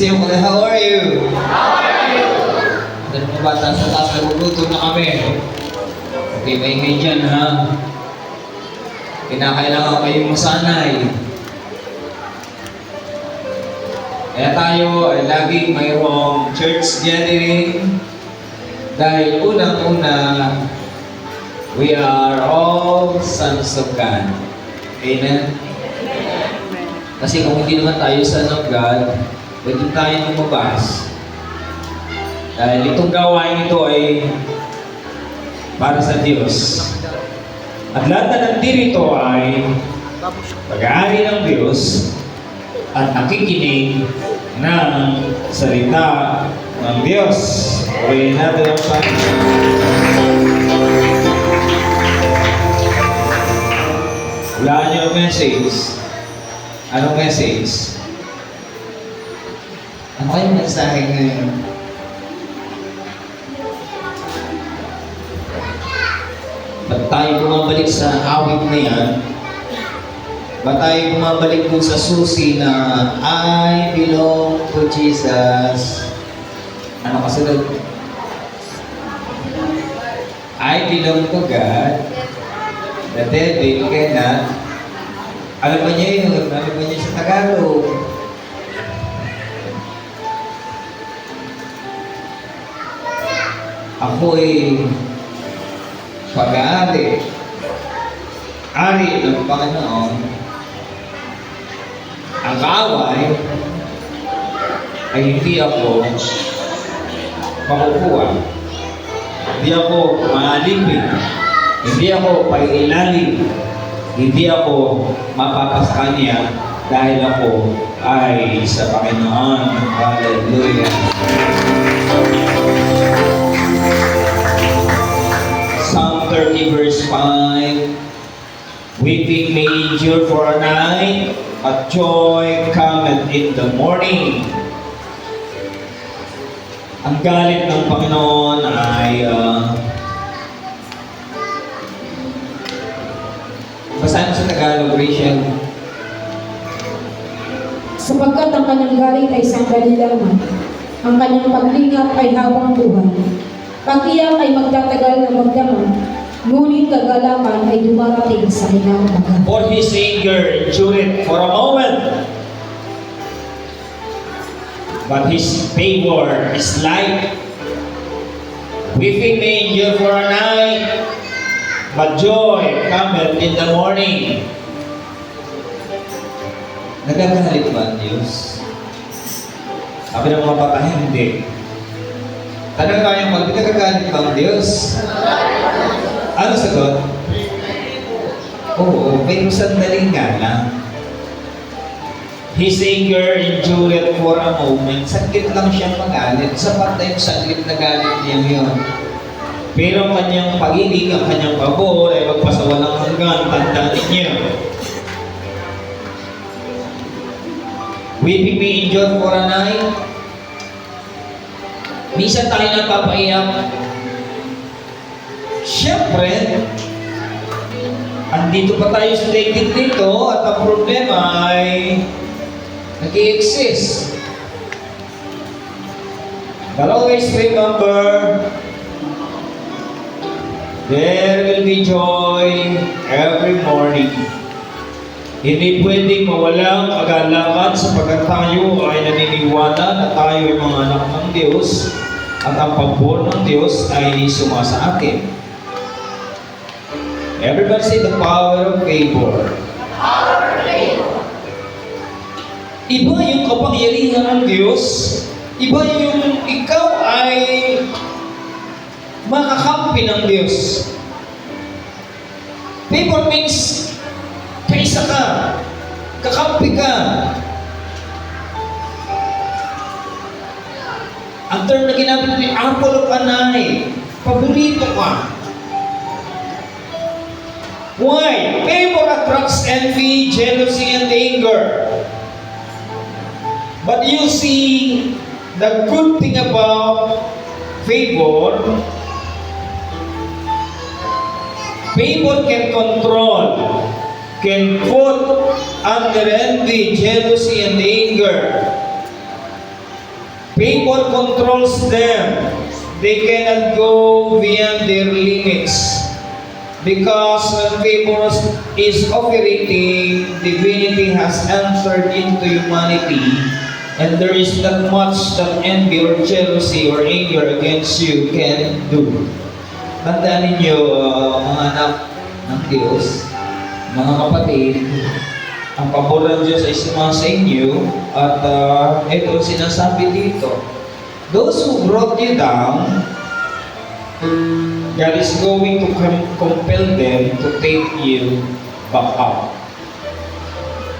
Say mo kaya, how are you? How are you? Ano mga bata sa taas, nagugutom na kami. Okay, maingay dyan ha. Kinakailangan kayong masanay. Kaya tayo ay laging mayroong church gathering. Dahil unang-una, we are all sons of God. Amen? Kasi kung hindi naman tayo son of God, pwede tayo lumabas. Dahil itong gawain ito ay para sa Diyos. At lahat na nandito ay pag-aari ng Diyos at nakikinig ng salita ng Diyos. Purihin natin ang Panginoon. Hulaan niyo ang message. Anong message? Ano kayong mensahe ngayon? Ba't tayo bumabalik sa awit na yan? Ba't tayo bumabalik dun sa susi na I belong to Jesus? Ano kasunod? I belong to God. The devil cannot. Alam ba niya yun? Alam ba niya sa Tagalog? Ako'y pag-aari. Ari ng Panginoon. Ang kaaway ay hindi ako makukuha. Hindi ako maalipin. Hindi ako pailalim. Hindi ako mapapaskanya dahil ako ay sa Panginoon. Hallelujah. Psalm 30 verse 5. Weeping may endure for a night, but joy cometh in the morning. Ang galit ng Panginoon ay basahin sa Tagalog, Rachel. Sapagkat ang kanyang galit ay sandali lamang, ang kanyang paglingap ay habang buhay. Pag-iyak ay magtatagal na magdamag, ngunit kagalakan ay dumarating sa kanyang baga. For his anger endureth for a moment, but his favor is light. Weeping may endure for a night, but joy cometh in the morning. Nagagalit ba ang Diyos? Sabi ng mga bata, hindi. Tanong tayo mag, nagagalit ba ang Diyos? Ano sagot? Oo, pero sandaling nga lang. His anger endured for a moment. Saglit lang siyang magalit. Sapat na yung saglit na galit niya yun. Pero ang kanyang pag-ibig, ang kanyang pabor ay magpasawalang hanggan. Tandaan niyo. Weeping may endure for a night. Minsan tayo napapaiyak. Siyempre, andito pa tayo sa daigdig dito at ang problema ay nag-i-exist. But always remember, there will be joy every morning. Hindi pwedeng mawalang kagalakan sapagkat tayo ay naniniwala na tayo ay mga anak ng Diyos at ang pabor ng Diyos ay sumasa atin. Everybody say the power of favor. Power of favor. Iba yung kapangyarihan ng Diyos. Iba yung ikaw ay makakampi ng Diyos. Favor means kaisa ka, kakampi ka. Ang term na ginamit ni apple of an eye, paborito ka. Why? Favor attracts envy, jealousy, and anger. But you see, the good thing about favor, favor can control, can put under envy, jealousy, and anger. Favor controls them. They cannot go beyond their limits. Because when favor is operating, divinity has entered into humanity, and there is not much that envy or jealousy or anger against you can do. Tandaan ninyo, mga anak ng Diyos, mga kapatid, ang pabor ng Diyos ay sumasa inyo, at ito sinasabi dito, those who brought you down, God is going to compel them to take you back up.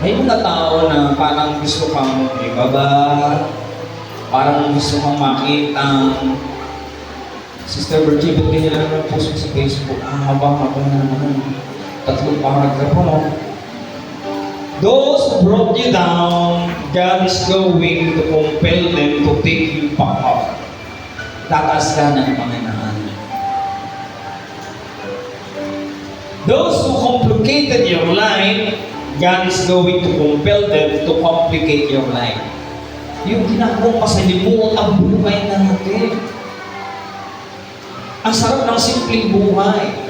May mga tao na parang gusto kang ibaba, parang gusto kang makita. Sister Virgie, ba't ganyan lang ang post sa Facebook? Haba na naman. 3 paragraph mo. Those who brought you down, God is going to compel them to take you back up. Tataas ka ng Panginoon. Those who complicated your life, God is going to compel them to complicate your life. Yung ginagawang masalimuot ang buhay natin. Ang sarap ng simpleng buhay.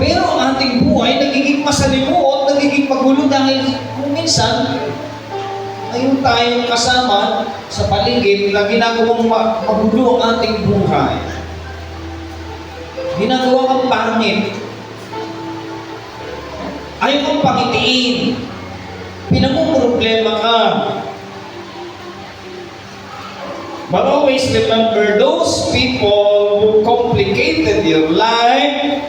Pero ang ating buhay nagiging masalimuot, nagiging magulo dahil kung minsan, ngayon tayong kasama sa paligid na ginagawang magulo ang ating buhay. Ginagawa kang pangit. Ayaw kang pangitiin. Pinamumroblema ka. But always remember, those people who complicated your life,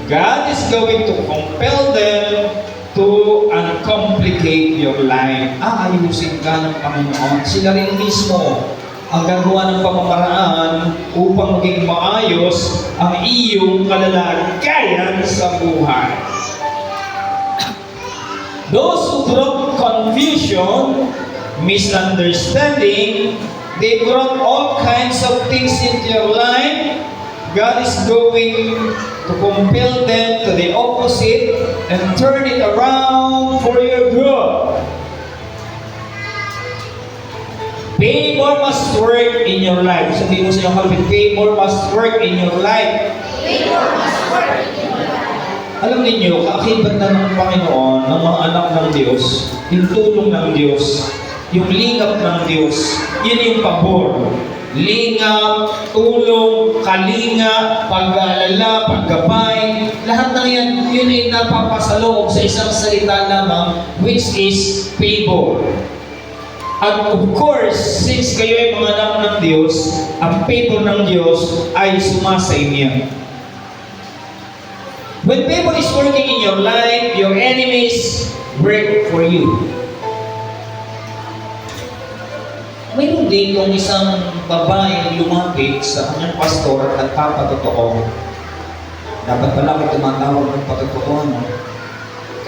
God is going to compel them to uncomplicate your life. Ayusin ka ng Panginoon. Sila rin mismo ang gagawa ng pamamaraan upang maging maayos ang iyong kalalagayan sa buhay. Those who brought confusion, misunderstanding, they brought all kinds of things into your life. God is going to compel them to the opposite and turn it around for your good. Favor must work in your life. Sabihin mo sa iyong kalapit, favor must work in your life. Favor must work in your life. Alam ninyo, kaakibat na ng Panginoon, ng mga anak ng Diyos, yung tulong ng Diyos, yung lingap ng Diyos, yun yung pabor. Lingap, tulong, kalinga, pag-aalala, paggabay, lahat ng yan, yun ay napapasaloob sa isang salita lamang, which is favor. At of course, since kayo ay mga anak ng Diyos, ang favor ng Diyos ay sumasa inyo. When favor is working in your life, your enemies work for you. Mayroon din yung isang babae lumapit sa kanyang pastor at papatotoo. Dapat pala may tumatawag ng patotoo, no?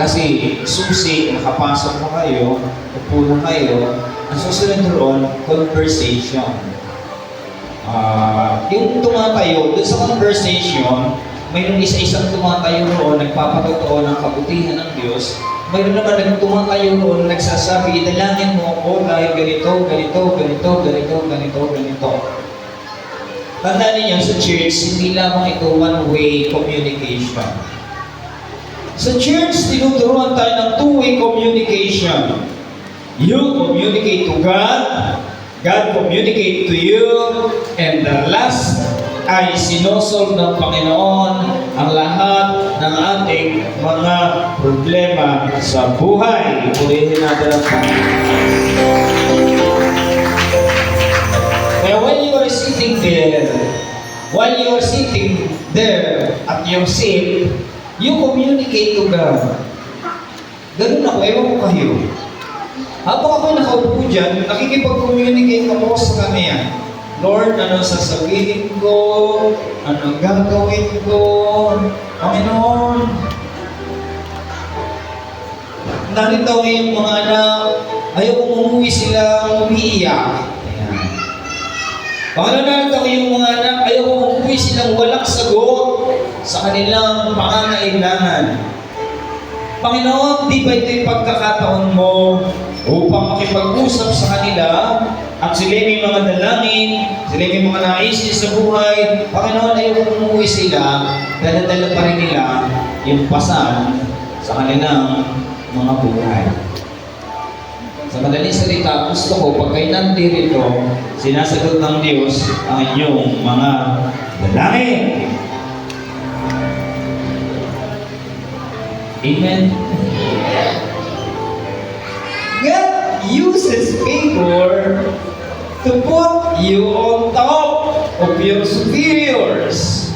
Kasi susi, nakapasok na kayo, upo na kayo, ang susunod doon, conversation. Yung tumatayo, dun sa conversation, mayroong isa-isang tumatayo roon, nagpapatotoo ng kabutihan ng Diyos. Mayroon naman tumatayo roon, nagsasabi, idalangin mo ako dahil ganito, ganito, ganito, ganito, ganito, ganito. Tandaan niyo sa church, hindi lamang ito one-way communication. Sa church, tinuturuan tayo ng two-way communication. You communicate to God, God communicate to you, and the last ay sinosolve ng Panginoon ang lahat ng ating mga problema sa buhay. Purihin natin ang Panginoon. Kaya while you are sitting there at your seat, you communicate to God. Ganun ako, ewan ko kayo. Habang ako nakaupo dyan, nakikipag-communicate ako sa Kanya. Lord, ano sasabihin ko? Ano gagawin ko? Panginoon, narito yung mga anak, ayaw kong umuwi sila umiiyak. Ayan. Panginoon, narito yung mga anak, ayaw kong umuwi silang walang sagot sa kanilang pangangailangan. Panginoon, di ba ito'y pagkakataon mo upang makipag-usap sa kanila at sila may mga dalangin, sila may mga nais sa buhay. Panginoon, ayaw kung umuwi sila, dala-dala pa rin nila yung pasan sa kanilang mga buhay. Sa madaling salita, gusto ko, pag kayo nandito, sinasagot ng Diyos ang inyong mga dalangin. Amen? God uses favor to put you on top of your superiors.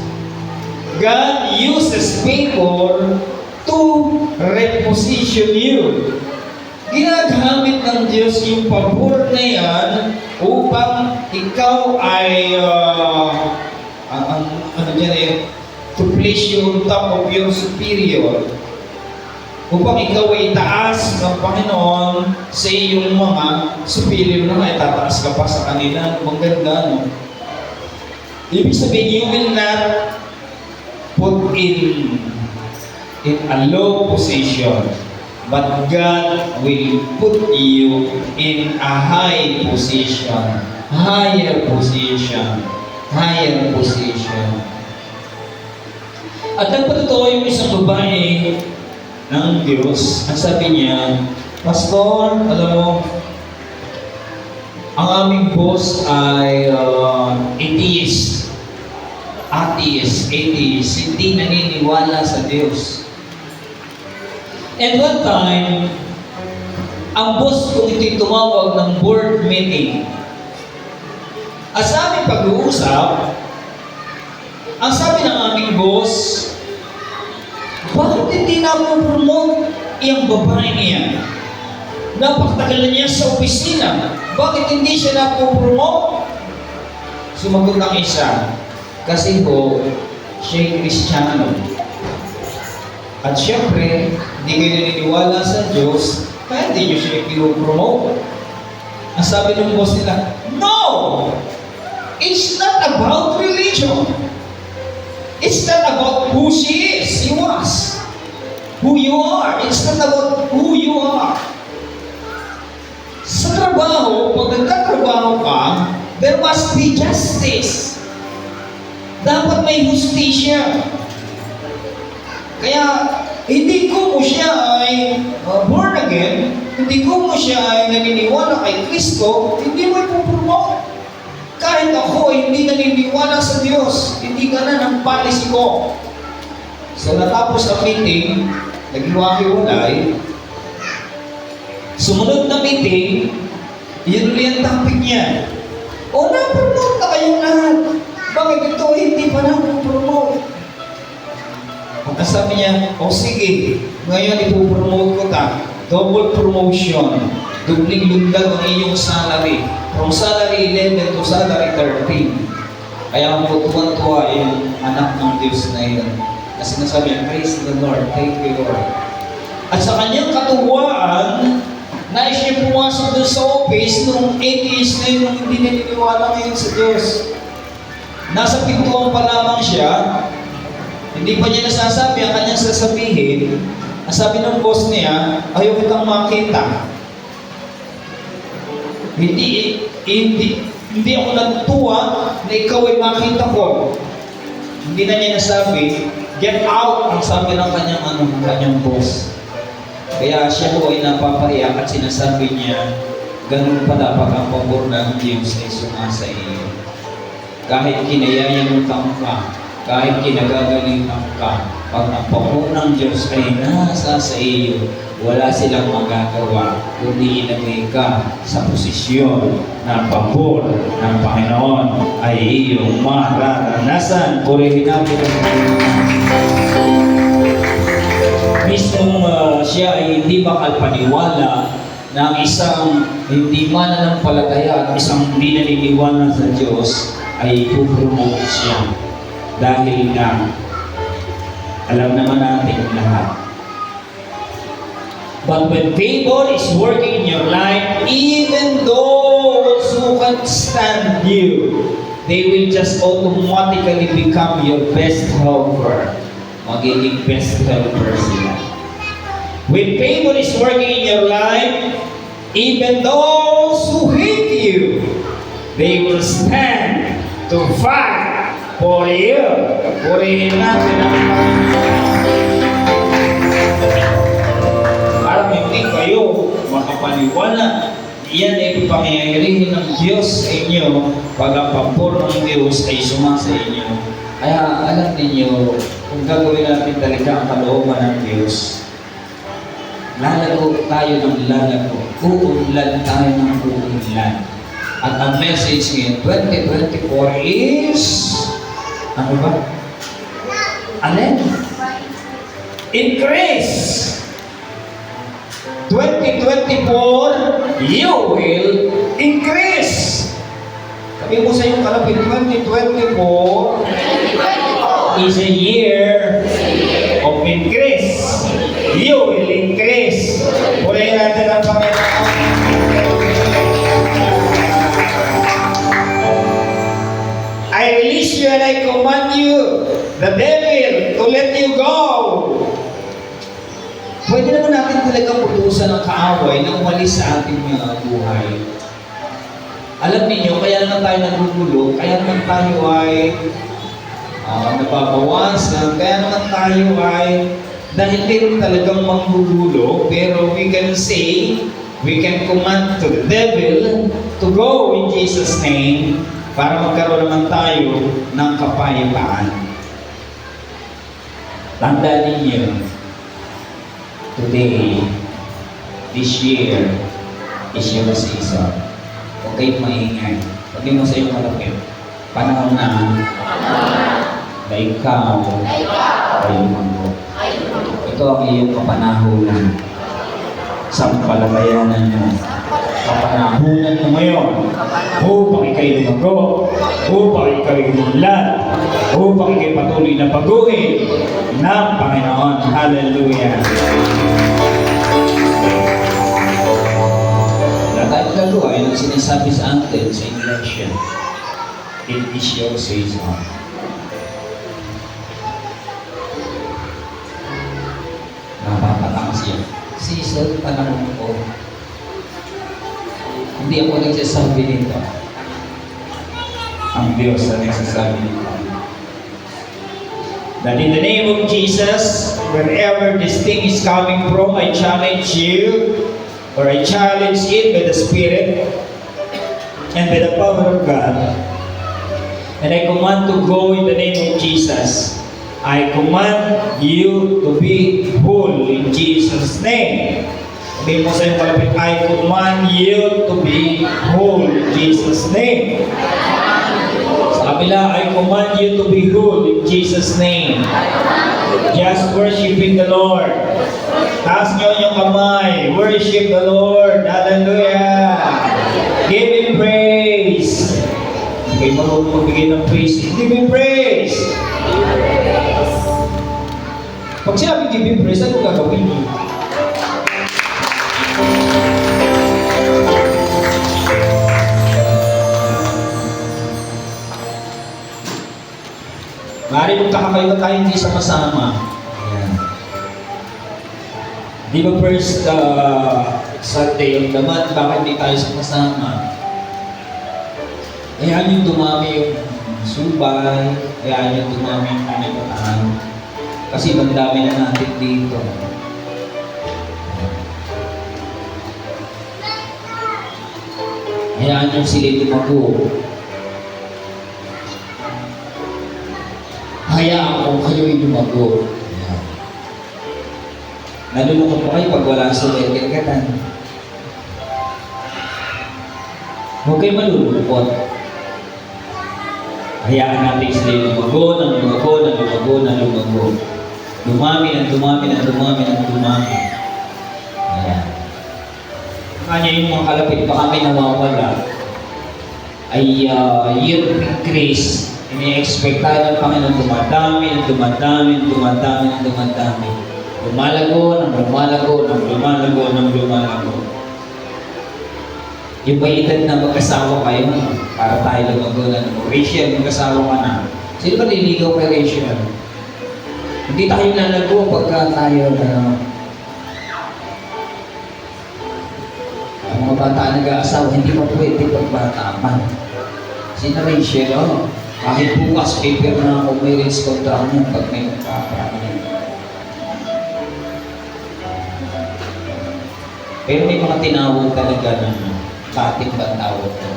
God uses favor to reposition you. Ginagamit ng Diyos yung pabor na yan upang ikaw ay to place you on top of your superior. Upang ikaw ay itaas ng Panginoon sa iyong mga superior na may tataas ka pa sa kanila. Maganda, no? Ibig sabihin, you will not put in a low position, but God will put you in a high position, higher position, higher position. At nagpatotoo yung isang babae ng Diyos. Ang sabi niya, Pastor, alam mo, ang aming boss ay atheist. Atheist, hindi naniniwala sa Diyos. And one time, ang boss ko ito'y tumawag ng board meeting. At sa aming pag-uusap, ang sabi ng aming boss, bakit hindi na promote yung babae niya? Napakatagal na niya sa opisina. Bakit hindi siya na-promote? Sumagot ang isa, kasi ho, siya'y Kristiyano. At syempre, hindi kayo naniniwala sa Diyos, kaya hindi niyo siya i-promote. Ang sabi ng boss nila, no! It's not about religion. It's not about who she is, he was. Who you are. It's not about who you are. Sa trabaho, pag nagtatrabaho ka, there must be justice. Dapat may hustisya. Kaya, hindi ko siya ay born again, hindi ko siya ay naniniwala kay Kristo, hindi mo ipupromote. Kahit ako ay hindi naniniwala sa Diyos, hindi ganun ang policy ko. So natapos ang meeting, naghiwa-hiwalay. Sumunod na meeting, yun ulit ang topic niya. O na-promote na kayong lahat. Bakit ito hindi pa na-promote? Ang sabi niya, o sige, ngayon ipopromote ko ta. Double promotion. Dubling lundag ang iyong salary. From salary 11 to salary 13. Kaya ako tuwan-tuwa yung anak ng Diyos na yun. Kasi nasabi niya, praise the Lord, thank you Lord. At sa kanyang katuwaan, nais niya pumasok doon sa office nung atheist na yun, nung hindi naniniwala ngayon sa Diyos. Nasa pintuan pa lamang siya, hindi pa niya nasasabi ang kanyang sasabihin. Ang sabi ng boss niya, ayaw kitang makita. Hindi ako natutuwa na ikaw ay makita ko. Hindi na niya nasabi, get out, ang sabi ng kanyang boss. Kaya siya po ay napapaiyak at sinasabi niya, ganun pa dapat ang pabor ng Diyos ay sumasa iyo. Kahit kinayayamutan ka, kahit kinagagalitan ka, pag ang pabor ng Diyos ay nasa sa iyo, wala silang magagawa kundi ilagay ka sa posisyon na pabor ng Panginoon ay iyong mararanasan. Purihin natin. Mismong siya ay hindi makalpaniwala na ang isang hindi mananampalataya at isang hindi naniniwala sa Diyos ay ipupromote siya. Dahil nga, alam naman natin lahat. But when favor is working in your life, even those who can't stand you, they will just automatically become your best helper. Magiging best helper sila. When favor is working in your life, Even those who hate you, they will stand to fight for you. Purihin natin ang parang hindi kayo makapaniwala. Iyan ay pangyayarihin ng Diyos sa inyo pag ang pabor ng Diyos ay sumasa inyo. Kaya alam ninyo, kung gagawin natin talaga ang kalooban ng Diyos, lalago tayo ng lalago, uunlad tayo ng uunlad. At ang message ngayon, 2024 is, ano ba? Alin? Increase! 2024, you will increase. Sabi mo sa iyong kalapit, 2024 is a year of increase. You will increase. Purihin natin ang Panginoon. I release you and I command you, the devil, to let you go. Pwede naman natin talagang putusan ng kaaway na umalis sa ating buhay. Alam niyo, kaya naman tayo nagugulo, kaya naman tayo ay nababawasan, kaya naman tayo ay dahil meron talagang manggugulo, pero we can say, we can command to the devil to go in Jesus' name para magkaroon naman tayo ng kapayapaan. Tandaan ninyo, today, this year, is your season. Huwag kayong maingay. Sabi mo sa iyong malapit, panahon na ikaw ay lumago. Ito ang iyong kapanahunan. Sampalatayanan mo. Kapanahunan mo ngayon upang ikay lumago, upang ikay lumunlad, upang ikay patuloy na baguhin ng Panginoon. Hallelujah! Lahat tayo gagawa ay nang sinasabi sa atin sa election. It is your season. Napapatakas yan. Season, panahon ko. Hindi ako nagsasabi nito. Ang Diyos na nagsasabi nito. That in the name of Jesus, wherever this thing is coming from, I challenge you, or I challenge it by the Spirit and by the power of God. And I command to go in the name of Jesus. I command you to be whole in Jesus' name. Sabihin mo sa iyong kalapit, I command you to be whole in Jesus' name. Sa kabila, I command you to be whole in Jesus' name. Just worshiping the Lord. Taas niyo yung kamay. Worship the Lord. Hallelujah. Give Him praise. Hindi kayo marunong magbigay ng praise. Give Him praise. Pag sinabi give Him praise, ano gagawin niyo? Maaari magkakakayo tayo hindi sama-sama. Ayan. Di ba first Sunday of the month, bakit hindi tayo sama-sama? Hayaan yung dumami yung subay, hayaan yung dumami yung pinagpataan. Kasi magdami na natin dito. Hayaan yung sila lumago. Hayaan kung kayo'y lumago. Ayan. Nalulungkot pa kayo pag wala sa kagatan. Huwag kayo malulungkot. Hayaan natin sila lumago, nang lumago, nang lumago, nang lumago. Dumami, nang dumami, nang dumami, nang dumami. Ayan. Kanya yung mga kalapit pa kami nawawala ay year increase. Ini-expect tayo ng Panginoon dumadami, ng dumadami, ng dumadami, ng dumadami. Lumalago, ng lumalago, ng lumalago, ng lumalago. Yung may edad na mag-asawa kayo, para tayo lumago na ng Rachel, mag-asawa ka na. Sino ba niligaw kay Rachel? Hindi tayo lalago pagka tayo ang mga mga bata nag-aasawa, hindi pa pwede pagbata pa. Si Rachel, kahit bukas paper na ako marriage contract niya pag may nagkakaroon. Pero may mga tinawag talaga ng kating tawag ko.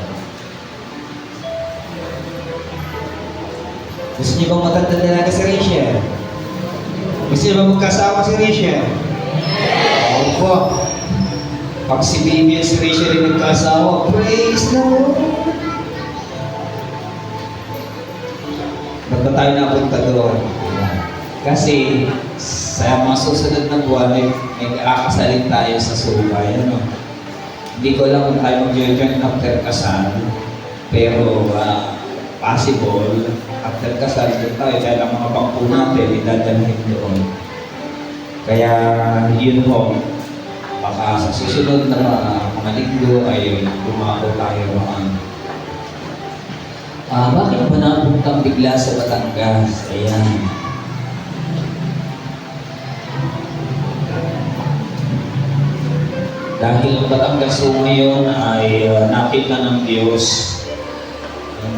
Gusto niyo bang matanda talaga si Rachel? Gusto niyo bang magkasawa si Rachel? Opo. Pag si Baby at si Rachel ay nagkasawa, praise the Lord! Ba't ba tayo napunta doon? Kasi sa mga susunod na buwan, may kakasalin tayo sa Subay. Ano? Hindi ko alam kung tayo mag-join after kasal. Pero possible, after kasal din tayo. Kaya lang mga bangko natin, idadalhin doon. Kaya yun po. Baka sa susunod na mga linggo ay lumako tayo mga bakit ba napuntang bigla sa Batangas? Ayan. Dahil ang Batangas ngayon ay nakita ng Diyos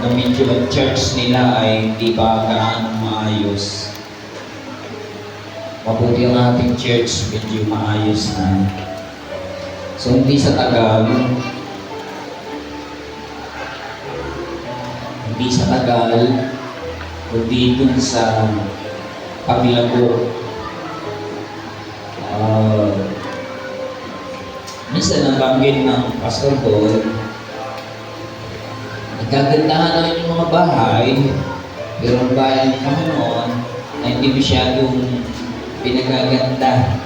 na medyo ang church nila ay hindi pa gaano maayos. Mabuti ang ating church, medyo maayos na. So hindi sa tagal, kundi dun sa paglago. Minsan nabanggit ng Pastor Paul, nagkagandahan namin yung mga bahay, pero ang bayan kami noon na hindi masyadong pinagaganda.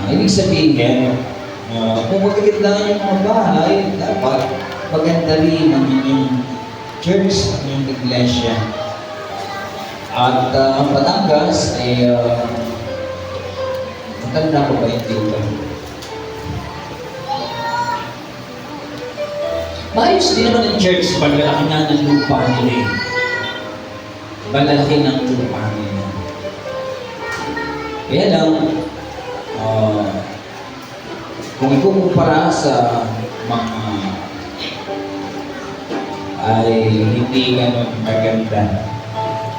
Ibig sabihin, kung magaganda yung mga bahay, dapat maganda rin ang inyong church, ang inyong iglesia. At ang Batangas ay maganda ko ba yung dito? Maayos din naman ang church, malalaki na ng lupa nila eh. Malalaki ng lupa nila. Kaya lang, kung ikukumpara sa mga ay hindi ganun maganda.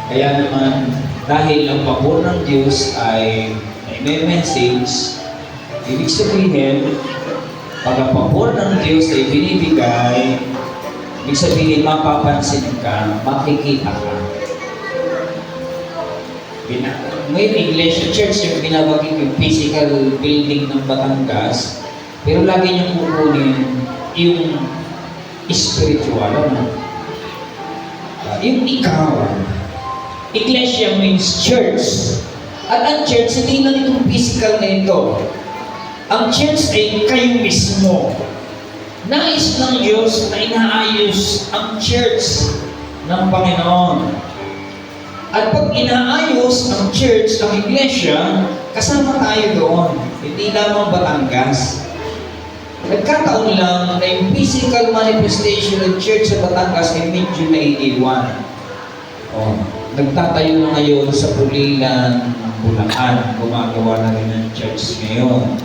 Kaya naman, dahil ang pabor ng Diyos ay may message, ibig sabihin, pag ang pabor ng Diyos ay binibigay, ibig sabihin, mapapansin ka, makikita ka. May iglesia church yung binabagin yung physical building ng Batangas, pero lagi niyang kukunin yung spiritual, yung ikaw. Iglesia means church. At ang church, hindi lang itong physical na ito. Ang church ay kayo mismo. Nais ng Diyos na inaayos ang church ng Panginoon. At pag inaayos ang church, ang iglesia, kasama tayo doon. Hindi lamang Batangas. Nagkataon lang na yung physical manifestation ng church sa Batangas ay medyo naiiwan. Nagtatayo na ngayon sa Pulilan, Bulacan. Gumagawa na rin ng church ngayon.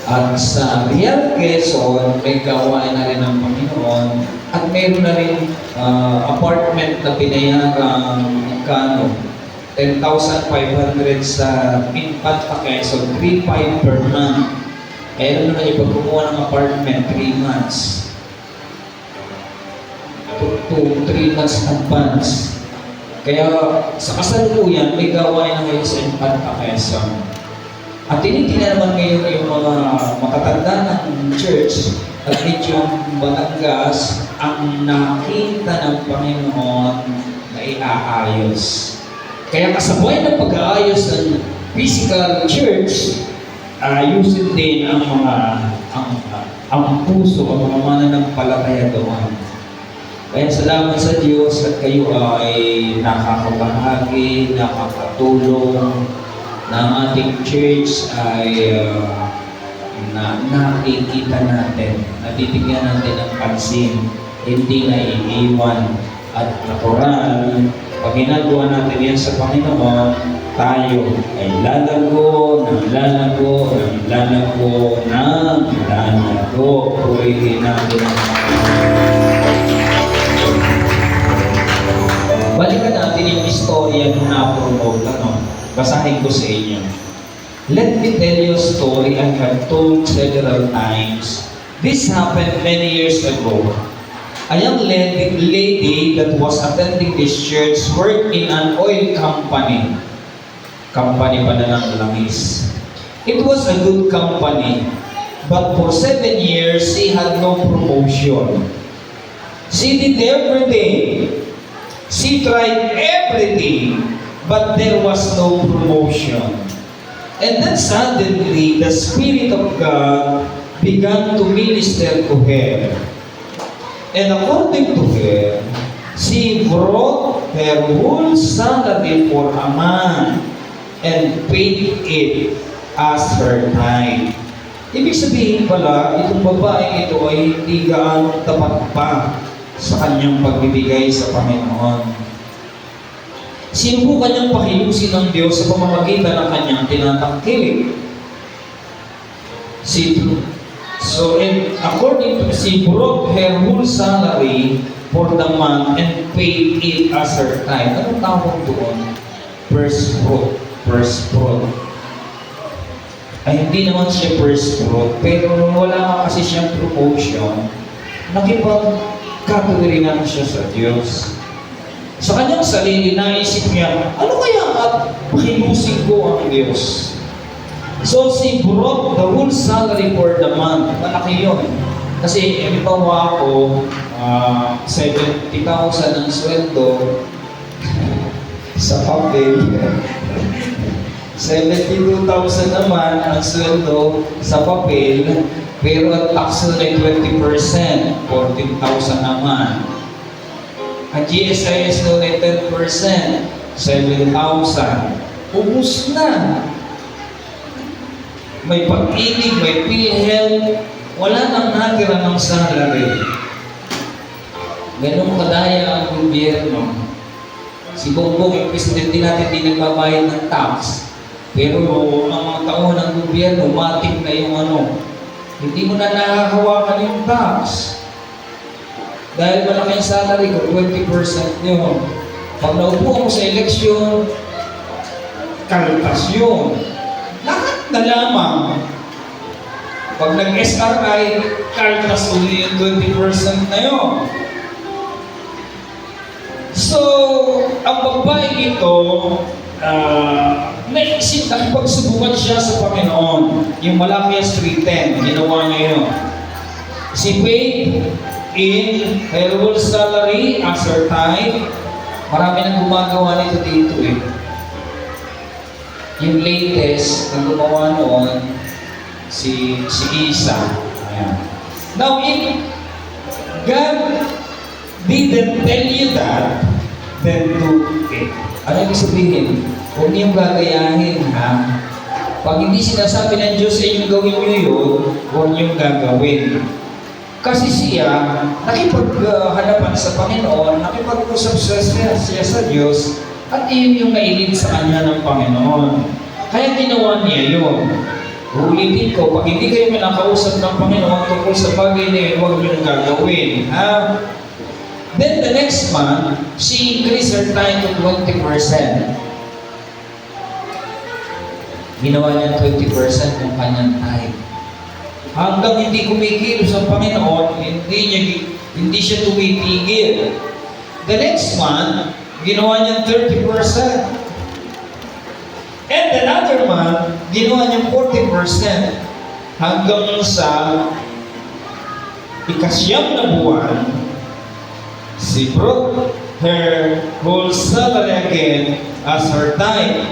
At sa Real Quezon, may gawain na rin ng Panginoon. At mayroon na rin apartment na pinayagang magkano? 10,500 sa Infant Quezon, 3,500 per month. Kaya naman yung pag kumuha ng apartment, 3 months. 3 months advance. Kaya sa kasalukuyan, may gawain na ngayon sa Infant Quezon. At tinitingnan naman ngayon yung mga makatanda ng church at medyo Batangas ang nakita ng Panginoon na iaayos. Kaya kasabay ng pag-aayos ng physical church, ayusin din ang mga ang puso, ang mga mananampalataya doon. Kaya salamat sa Diyos at kayo ay nakakabahagi, nakakatulong na ang ating church ay nakikita natin, nabibigyan natin ng pansin, hindi na iiwan at natural. Pag ginagawa natin yan sa Panginoon, tayo ay lalago, ng lalago, ng lalago, ng lalago. Purihin natin ang balikan natin yung istorya nung na-promote. Basahin ko sa inyo. Let me tell you a story I have told several times. This happened many years ago. A young lady that was attending this church worked in an oil company. Company pa na ng langis. It was a good company, but for 7 years, she had no promotion. She did everything. She tried everything, but there was no promotion. And then suddenly, the Spirit of God began to minister to her. And according to her, she brought her whole salary for a month and paid it as her tithe. Ibig sabihin pala, itong babaeng ito ay hindi gaano tapat pa sa kanyang pagbibigay sa Panginoon. Sinubukan niyang pakilusin ng Diyos sa pamamagitan ng kanyang tinatangkilik. According to, she brought her whole salary for the month and paid it as her tithe. Anong tawag doon? First fruit. First fruit. Ay, hindi naman siya first fruit, pero wala nga kasi siyang promotion, nakipagkatuwiringan siya sa Diyos. Sa kanyang sarili, naisip niya, ano kaya at pakilusin ko ang Diyos? So, she brought the whole salary for the month. Malaki yun. Kasi, halimbawa ako, 70,000 ang sweldo sa papel. 72,000 naman ang sweldo sa papel, pero ang tax na ay 20%, 14,000 naman. Ang GSIS doon ay 10%, 7,000. Ubus na. May pag-ibig, may PhilHealth, wala nang natira ng salary. Ganun kadaya ang gobyerno. Si Bongbong, yung presidente natin, di nagbabayad ng tax. Pero ang mga tao ng gobyerno, matik na yung hindi mo na nakahawakan yung tax. Dahil malaking salary ko, 20% yun. Pag naupo mo sa eleksyon, kaltas yun. Lahat na lamang. Pag nag-SRI, kaltas uli yung 20% na yun. So, ang babae ito, naisip na pagsubukan siya sa Panginoon. Yung Malakias 3:10, ginawa niya yun. She paid in her whole salary as her tithe. Marami nang gumagawa nito dito eh. Yung latest na gumawa noon, si Isa. Ayan. Now, if God didn't tell you that, then do it. Ano ibig sabihin? Huwag niyong gagayahin, ha? Pag hindi sinasabi ng Diyos sa inyong gawin niyo yun, huwag niyong gagawin. Kasi siya, nakipaghanapan sa Panginoon, nakipag-usap siya sa Diyos, at iyon yung nailid sa kanya ng Panginoon. Kaya ginawa niya yun. Ulitin ko, pag hindi kayo nakausap ng Panginoon tungkol sa bagay na yun, huwag niyong gagawin, ha? Then the next month, she increased her tithe to 20%. Ginawa niya 20% ng kanyang tithe. Hanggang hindi kumikilos ang Panginoon, hindi siya tumitigil. The next month, ginawa niya 30%. And another month, ginawa niya 40%. Hanggang sa ikasyam na buwan, she brought her whole salary again as her tithe.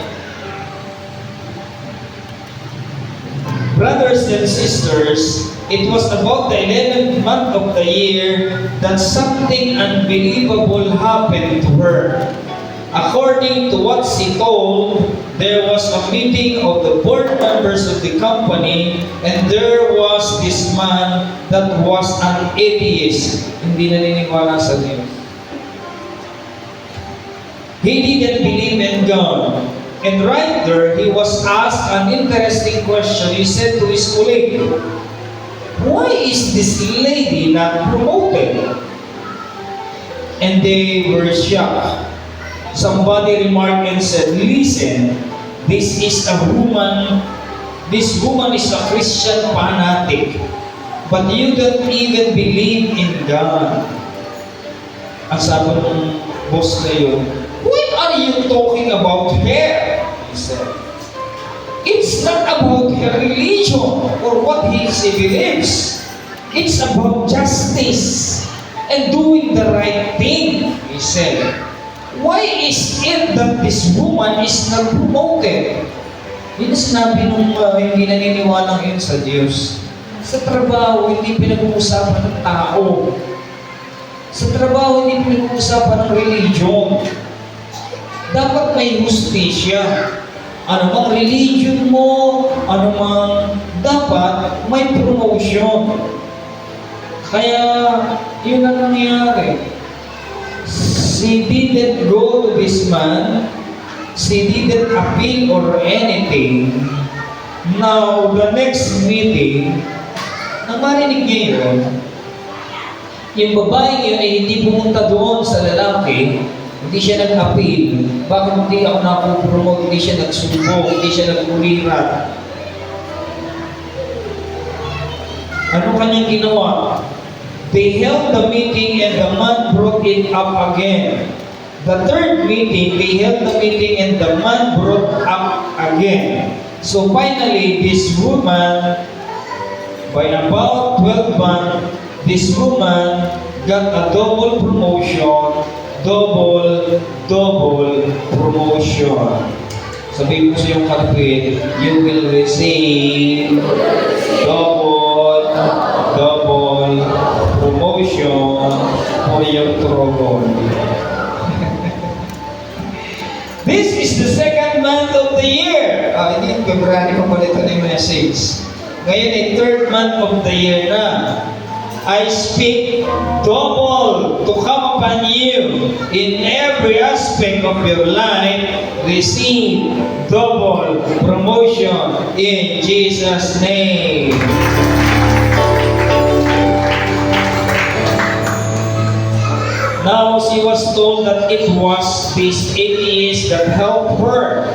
Brothers and sisters, it was about the 11th month of the year that something unbelievable happened to her. According to what she told, there was a meeting of the board members of the company, and there was this man that was an atheist. Hindi naniniwala sa Diyos. He didn't believe in God. And right there, he was asked an interesting question. He said to his colleague, "Why is this lady not promoted?" And they were shocked. Somebody remarked and said, "Listen, this woman is a Christian fanatic, but you don't even believe in God." Ang sabi ng boss na yun, "What are you talking about her?" He said, "It's not about her religion or what she believes. It's about justice and doing the right thing," he said. "Why is it that this woman is not promoted?" Yun ang sinabi nung hindi naniniwala yun sa Diyos. Sa trabaho, hindi pinag-uusapan ng tao. Sa trabaho, hindi pinag-uusapan ng religion. Dapat may hustisya. Ano mang religion mo, ano mang dapat may promotion. Kaya, yun ang nangyari. She didn't go to this man. She didn't appeal or anything. Now, the next meeting, nang marinig niya yun, yung babae yun ay hindi pumunta doon sa lalaki, hindi siya nag-appeal. Bakit hindi ako napopromote? Hindi siya nagsumbong, hindi siya nag-ulirat. Ano kanyang ginawa? They held the meeting and the man brought it up again. The third meeting, they held the meeting and the man brought up again. So finally, this woman, by about 12 months, this woman got a double promotion, double promotion. Sabihin mo sa iyong kalapit, you will receive double promotion for your trouble. This is the second month of the year. Hindi yung February pa pala ito na yung message. Ngayon ay third month of the year na. I speak double to come upon you in every aspect of your life. Receive double promotion in Jesus' name. Now she was told that it was these atheists that helped her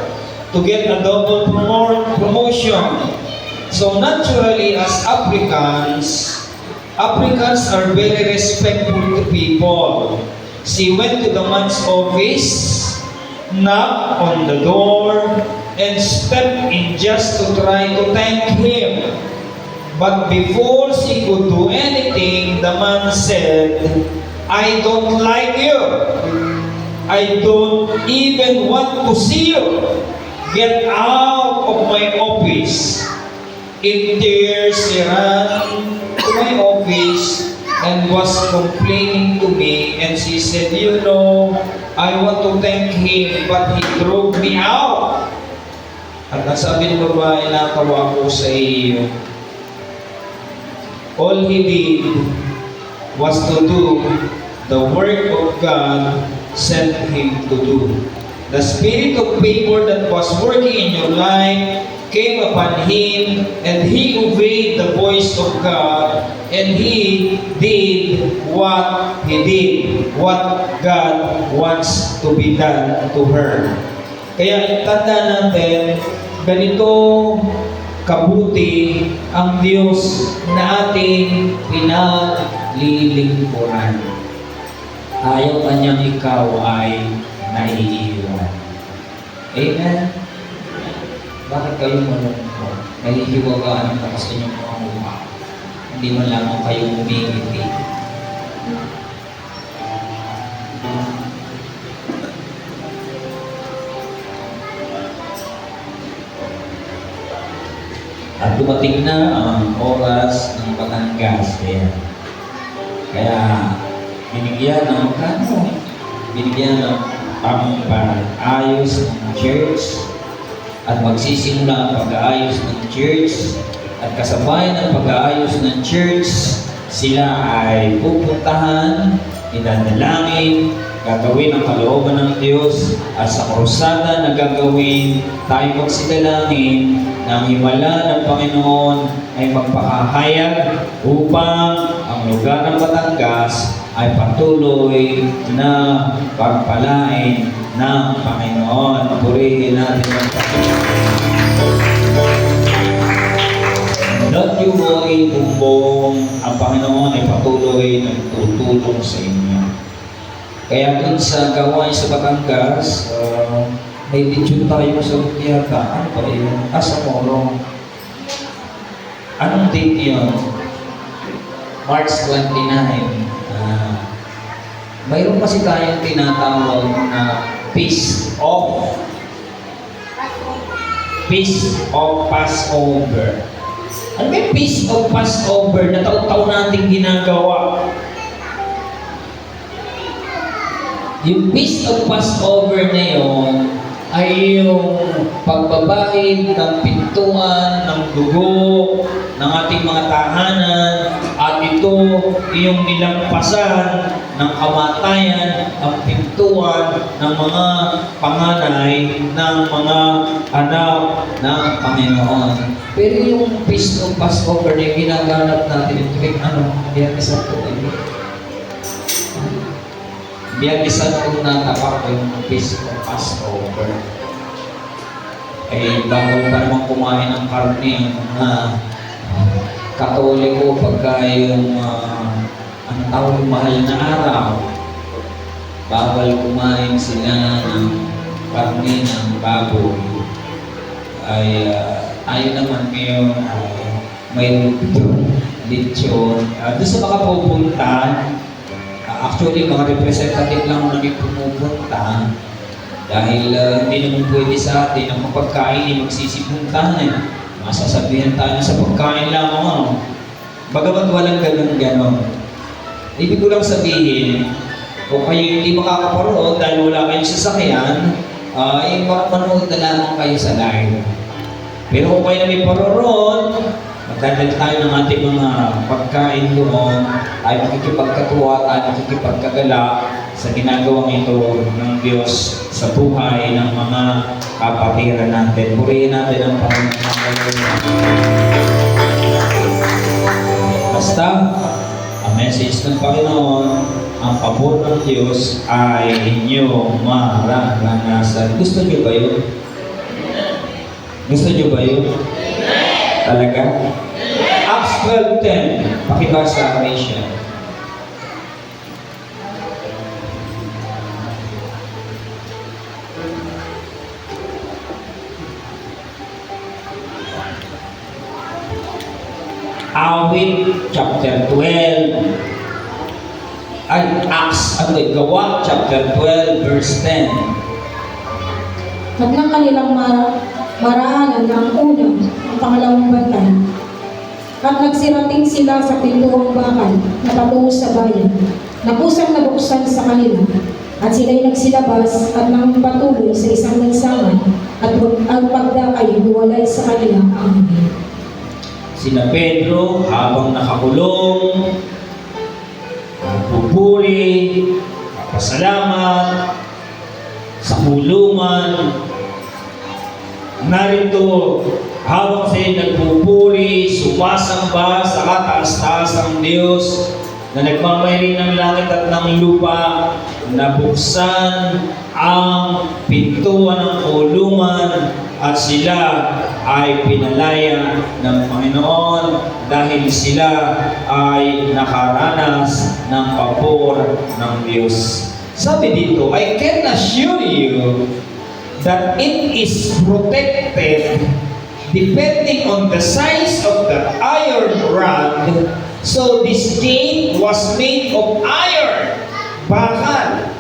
to get a double promotion. So naturally, as Africans are very respectful to people. She went to the man's office, knocked on the door, and stepped in just to try to thank him. But before she could do anything, the man said, "I don't like you. I don't even want to see you. Get out of my office." In tears, she ran to my office and was complaining to me. And she said, "You know, I want to thank him, but he drove me out." At nasabi ng babae, "Nakawa ko sa iyo." All he did was to do the work of God sent him to do. The spirit of favor that was working in your life came upon him, and he obeyed the voice of God, and he did what God wants to be done to her. Kaya tanda natin, ganito kabuti ang Diyos na ating pinaglilingkuran. Ayaw kanyang ikaw ay naiiwan. Amen? Bakit kayo malungkot? Nahihiwagaan ka sa inyong mga mukha. Hindi man lamang kayo umingiti. At dumating na ang oras ng Batangas. Kaya binigyan ng magkano? Binigyan ng pang-ayos ng church. At magsisimula ang pag-aayos ng church. At kasabay ng pag-aayos ng church, sila ay pupuntahan, idadalangin, gagawin ang kalooban ng Diyos at sa krusada na gagawin, tayo magsidalangin na ang himala ng Panginoon ay magpakahayag upang ang lugar ng Batangas ay patuloy na pagpalain ng Panginoon. Purihin natin ang Panginoon. Not you worry, bumbong, ang Panginoon ay patuloy nagtutulong sa inyo. Kaya dun sa gawain sa Batangas, may lechon tayo sa Lutiata. Ano ba yun? Sa Morong. Anong date yun? March 29. Mayroon kasi tayong tinatawag na Feast of Passover. Ano may Feast of Passover na taon-taon natin ginagawa? Yung Feast of Passover na yun ay yung pagbabahid ng pintuan, ng dugo, ng ating mga tahanan, at ito yung nilampasan ng kamatayan, ang pintuan ng mga panganay ng mga anak ng Panginoon. Pero yung Feast of Passover na yung ginaganap natin, ito yung Biyernes Santo. Biyernes Santo na tapak yung Feast of Passover. Ay bawal pa naman kumain ng karne yung mga Katoliko pagka yung ang tawag mahal na araw. Bawal kumain sila ng karne ng baboy. Ay tayo naman ngayon may lechon. Doon sa mga pupunta, actually mga representative lang ang naging pumupunta dahil hindi naman pwede sa atin ang mapagkain ay magsisipuntahan. Masasabihan tayo sa pagkain lang bagamat walang ganon. Ibig ko lang sabihin, kung kayo hindi makakaparoon dahil wala kayong sasakyan, ay manood na lamang kayo sa live. Pero kung kayo na may paroroon, magdadal tayo ng ating mga pagkain doon, tayo makikipagkatuwa, tayo makikipagkagala sa ginagawang ito ng Diyos sa buhay ng mga kapatiran natin. Purihin natin ang Panginoon. Basta, ang message ng Panginoon, ang pabor ng Diyos ay inyong mararanasan. Gusto niyo ba yun? Gusto niyo ba yun? Talaga? Acts 12:10. Pakibasa kami siya. Awit chapter 12. Ay, Acts, Gawa chapter 12 verse 10. At ng kanilang maraanan ang unang, ang pangalawang bantay. At nagsirating sila sa pintuang bakal na patungo sa bayan, na kusang nabuksan sa kanila. At sila'y nagsilabas at nang patuloy sa isang lansangan, at ang pagdakay huwalay sa kanila ang Sina Pedro, habang nakakulong, nagpupuri, papasalamat, sa kulungan. Narito, habang sila nagpupuri, sumasamba sa kataas-taas ng Diyos, na nagmamayari ng langit at ng lupa, nabuksan ang pintuan ng kulungan at sila ay pinalaya ng Panginoon dahil sila ay nakaranas ng pabor ng Diyos. Sabi dito, I can assure you that it is protected depending on the size of the iron rod. So this gate was made of iron. Bakal.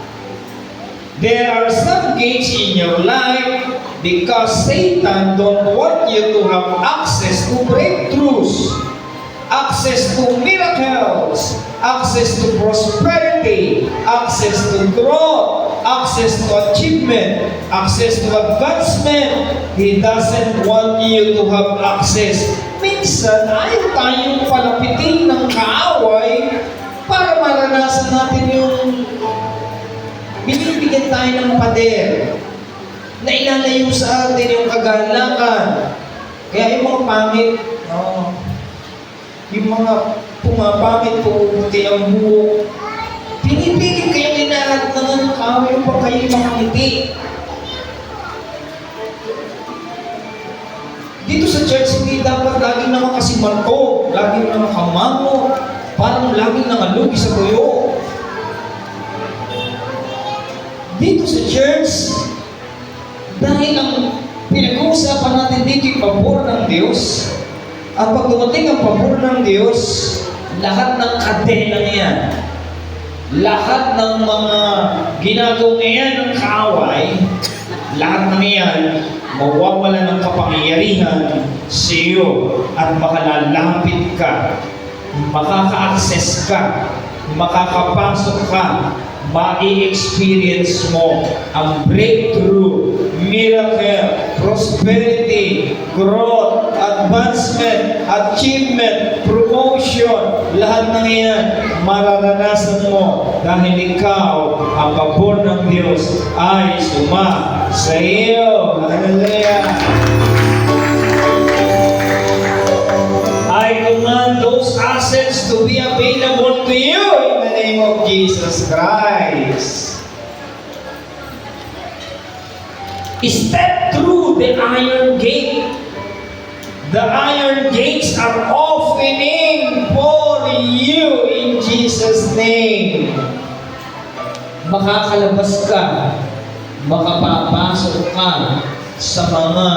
There are some gates in your life because Satan don't want you to have access to breakthroughs, access to miracles, access to prosperity, access to growth, access to achievement, access to advancement. He doesn't want you to have access. Minsan, ayaw tayong palapitin ng kaaway para maranasan natin yung binibigyan tayo ng pader na ilalayo sa atin yung kagalakan. Kaya yung mga pangit, yung mga pumapangit, pumuputi ang buhok, pinipilit kayong inaat na ng kaway upang kayo makangiti. Dito sa church, hindi dapat laging nakakasimanto, laging nakamango, parang laging nakalugi sa tuyo. Dito sa church, dahil ang pinag-uusapan natin dito yung pabor ng Diyos, at pag dumating ang pabor ng Diyos, lahat ng kadena yan, lahat ng mga ginagawa yan ng kaaway, lahat ng yan, mawawala ng kapangyarihan sa iyo at makalalapit ka, makaka-access ka, makakapasok ka, ma-experience mo ang breakthrough, miracle, prosperity, growth, advancement, achievement, promotion, lahat ng yan mararanasan mo dahil ikaw ang pabor ng Diyos ay suma sa iyo. Hallelujah! I command those assets to be available to you in the name of Jesus Christ. Step through the iron gate. The iron gates are opening for you in Jesus' name. Makakalabas ka, makapapasok ka sa mga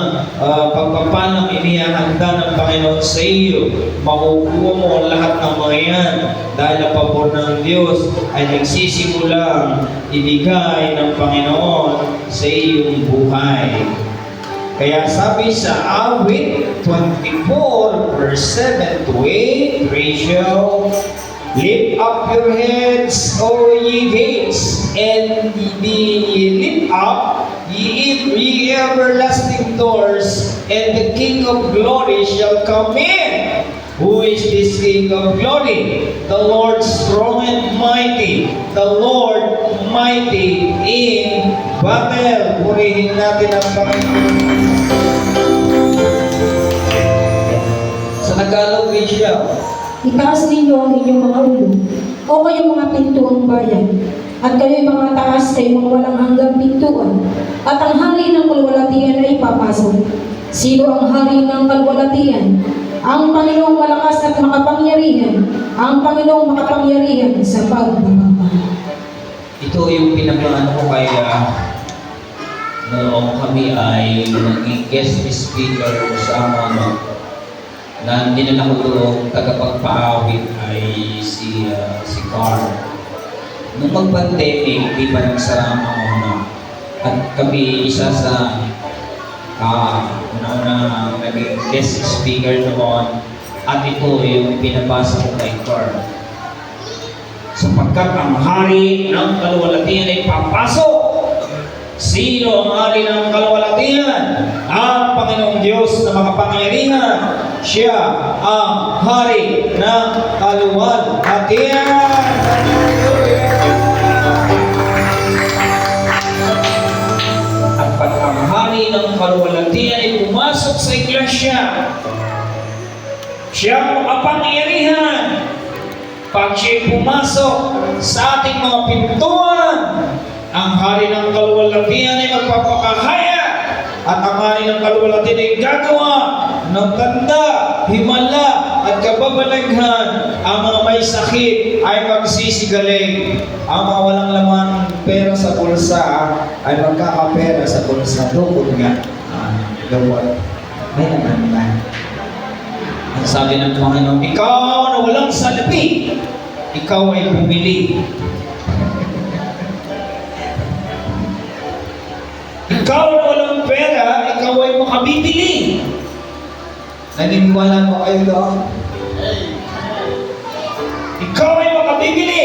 pagpapalang inihahanda ng Panginoon sa iyo. Makukuha mo ang lahat ng mga yan dahil ang pabor ng Diyos ay nagsisimulang ibigay ng Panginoon sa iyong buhay. Kaya sabi sa awit 24 verse 7 to 8, Rachel, lift up your heads, O ye gates, and be ye lift up, ye everlasting doors, and the King of glory shall come in. Who is this King of glory? The Lord strong and mighty, the Lord mighty in battle. Purihin natin ang Panginoon. Sa Tagalog, Rachel, Itaas ninyo ang inyong mga ulo, o kayong mga pintuang bayan, at kayo'y mga taas kayong mga walang hanggang pintuan, at ang hari ng kalwalatian ay papasok. Sino ang hari ng kalwalatian? Ang Panginoong malakas at makapangyarihan, ang Panginoong makapangyarihan sa pagbababa. Ito yung pinag-ano ko kaya noong kami ay naging guest speaker sa na dinala ko doon, tagapagpaawit ay si Carl. Nung mag-pandemic, di pa nagsara ang una. At kami isa sa una naging guest speaker noon. At ito yung pinabasa ko kay Carl. Sapagkat ang hari ng kalwalatian ay papasok. Sino ang hari ng kalwalatian? Ang Panginoong Diyos na makapangyarihan. Siya ang hari ng kalwalatian. At pag ang hari ng kalwalatian ay pumasok sa iglesia, siya ang makapangyarihan. Pag siya'y pumasok sa ating mga pintuan, ang hari ng kalwalatian ay magpapakahaya at ang hari ng kalwalatian ay gagawa ng tanda, himala at kababalaghan. Ang mga may sakit ay magsisigaling. Ang mga walang laman pera sa bulsa ay magkakapera sa bulsa. Doon nga. Doon. May naman na. Ang sabi ng Panginoon, ikaw na walang salapi, ikaw ay bumili. Ikaw na walang pera, ikaw ay makabibili. Naniniwala mo kayo doon? Ikaw ay makabibili.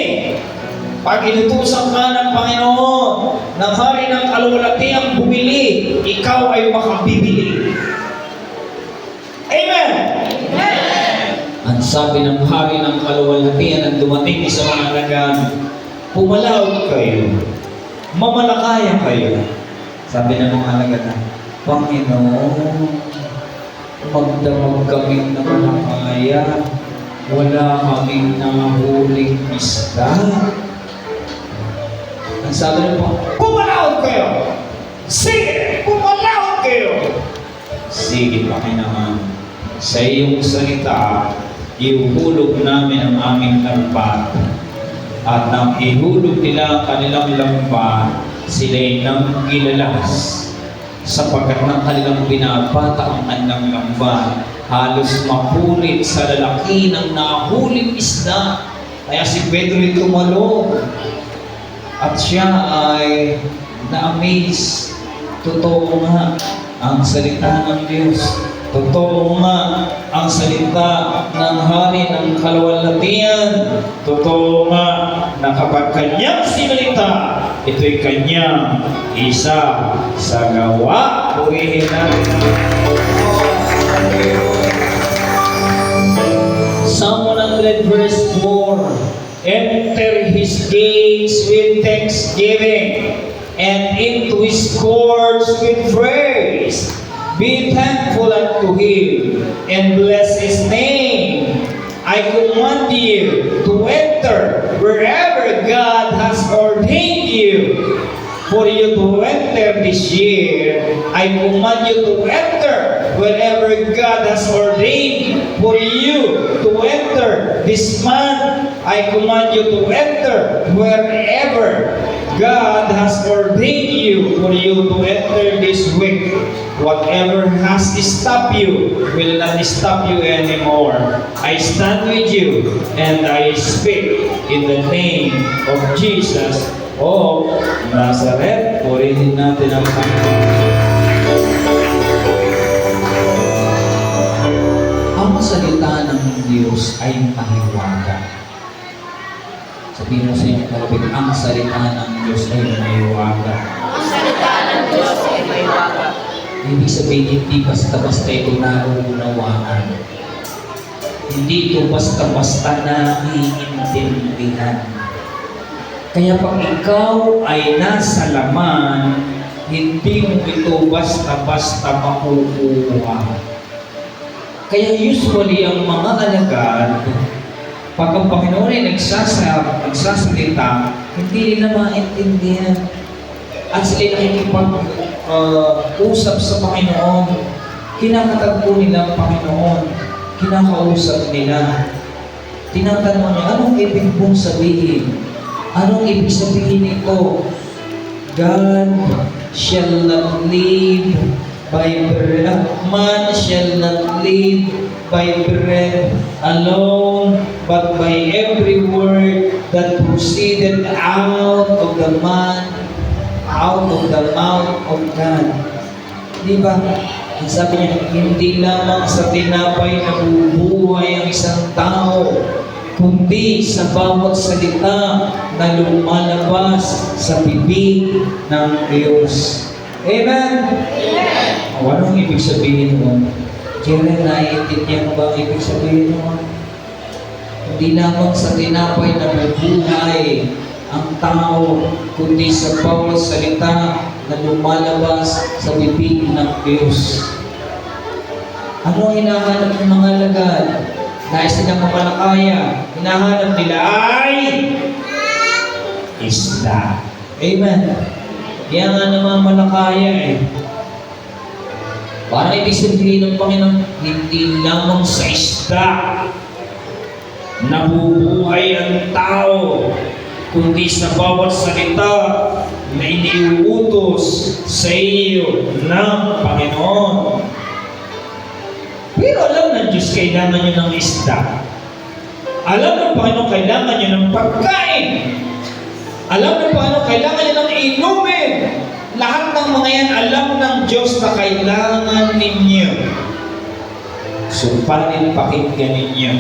Pag inutusan ka ng Panginoon, ng hari ng kalwalatiang bumili, ikaw ay makabibili. Amen! Ang sabi ng hari ng kalwalatian ang dumating sa mga nagan, pumalaw kayo. mamalakaya kayo. Sabi ng mga alagad na, Panginoon, magdamag kami na malakaya, wala kaming nahuling isda. Ang sabi ng mga, pumalawag kayo! Sige, pumalawag kayo! Sige, Panginoon, sa iyong salita, ihuhulog namin ang aming lambat. At nang ihulog nila ang kanilang lambat, sila'y nang gilalas. Sapagkat ng kanilang binabata ang kanilang lambat, halos mapulit sa lalaki ng nahuling isda. Kaya si Pedro'y tumalon. At siya ay na-amaze. Totoo nga ang salita ng Diyos. Totoo nga ang salita ng hari ng kaluwalhatian. Totoo nga na kapag kanyang sinalita, ito'y kanyang isa sa gawa. Purihin natin Psalm 100 verse 4. Enter his gates with thanksgiving and into his courts with praise. Be thankful unto him and bless his name. I command you to enter wherever God has ordained you. For you to enter this year, I command you to enter wherever God has ordained for you to enter this month. I command you to enter wherever God has ordained you for you to enter this week. Whatever has stopped you will not stop you anymore. I stand with you and I speak in the name of Jesus of Nazareth. Purihin natin ang Ang salita ng Diyos ay mahiwaga. Sabihin mo sa inyo, kalapit, ang salita ng Diyos ay mahiwaga. Ang salita ng Diyos ay may waga. Ibig sabihin, hindi basta-basta ito nauunawaan. Hindi ito basta-basta naiintindihan. Kaya pag ikaw ay nasa laman, hindi mo ito basta-basta makukuha. Kaya usually ang mga alagad, pag ang Panginoon ay nagsasalita, hindi nila maintindihan. At sila nakikipag-usap sa Panginoon. Kinakatagpo nila ang Panginoon. Kinakausap nila. Tinatanong niya, anong ibig mong sabihin? Anong ibig sabihin nito? God shall not live by bread. Man shall not live by bread alone, but by every word that proceeded out of the mouth of God. Di ba? Ang sabi niya, hindi lamang sa tinapay nabubuhay ang isang tao, kundi sa bawat salita na lumalabas sa bibig ng Diyos. Amen? Amen. Anong ibig sabihin mo? Kailan naiintindihan mo ba ang ibig sabihin mo? Hindi lamang sa tinapay na nabubuhay ang tao, kundi sa bawat salita na lumalabas sa bibig ng Diyos. Ano ang hinahanap ng mga alagad? Nais nilang mamalakaya. Hinahanap nila ay isda. Amen. Kaya nga namamalakaya eh. Parang ibig sabihin ng Panginoon, hindi lamang sa isda nabubuhay ang tao, kundi sa bawat salita na iniuutos sa iyo ng Panginoon. Pero alam ng Diyos kailangan nyo ng isda. Alam ng Panginoon kailangan nyo ng pagkain. Alam ng Panginoon kailangan nyo ng inumin. Lahat ng mga yan alam ng Diyos na kailangan ninyo. Sumpalit pakinggan ninyo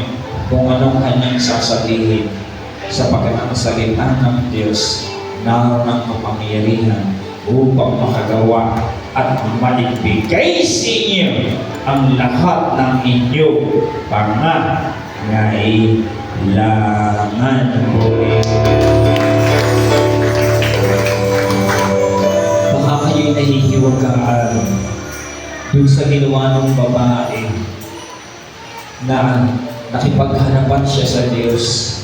kung anong kanyang sasabihin. Sapagkat ang salita ng Diyos naroon ang kapangyarihan upang makagawa at maibigay sa inyo ang lahat ng inyong pangangailangan. pagwagaan dun sa ginawa ng babae na nakipaghanapan siya sa Diyos.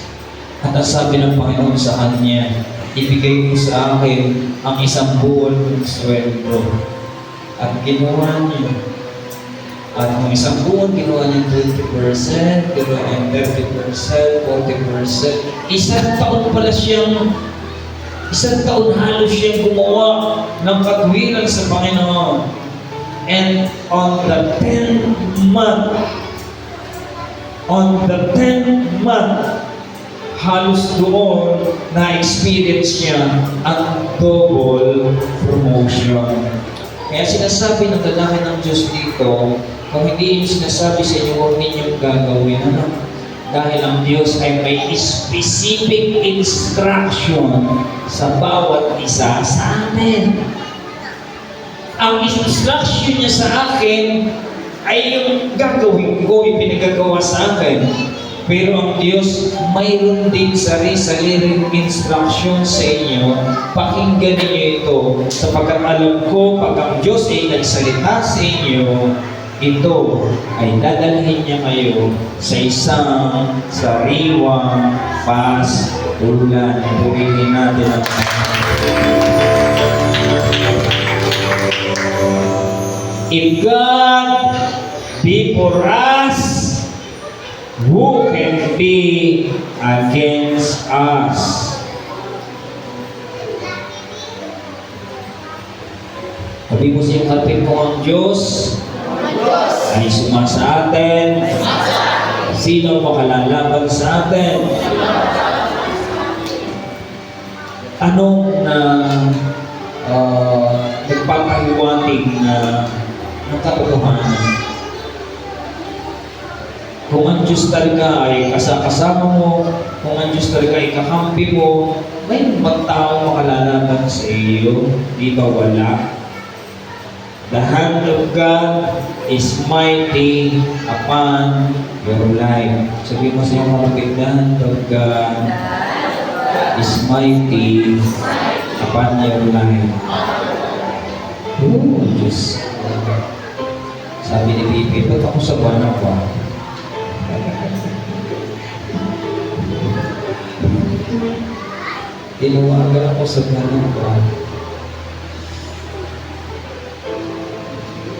At ang sabi ng Panginoon sa kanya, ibigay mo sa akin ang 1 buwan ng sweldo. At ginawa niya. At kung 1 buwan, ginawa niya 20%, ginawa niya 30%, 40%. Isang taon halos siyang gumawa ng katwiran sa Panginoon. And on the 10th month, halos doon na-experience niya ang double promotion. Kaya sinasabi ng lalaki ng Diyos dito, kung hindi yung sinasabi sa inyo, huwag ninyong gagawin. Ano? Dahil ang Diyos ay may specific instruction sa bawat isa sa atin. Ang instruction niya sa akin ay yung gagawin ko, yung pinagagawa sa akin. Pero ang Diyos, mayroon din sarili-sariling instruction sa inyo. Pakinggan niyo ito, sapagkat alam ko, pag ang Diyos ay nagsalita sa inyo, ito ay dadalhin niya kayo sa isang sariwang pastulan. Purihin natin ang If God be for us, who can be against us? Sabi mo siyang kapit ko ang Diyos ay sumasa atin. Sino makalalaban sa atin? Anong nagpapahiwatig na ng katotohanan? Kung ang Diyos talaga ay kasama mo, kung ang Diyos talaga ay kakampi mo, may ibang tao makalalaban sa iyo, di ba wala? The hand of God is mighty upon your life. Sabi mo sa iyong kapatid, the hand of God is mighty upon your life. Oh, Diyos. Sabi ni Bibi, ba't ako sa buwan ako? Tinawagan ako sa buwan ko.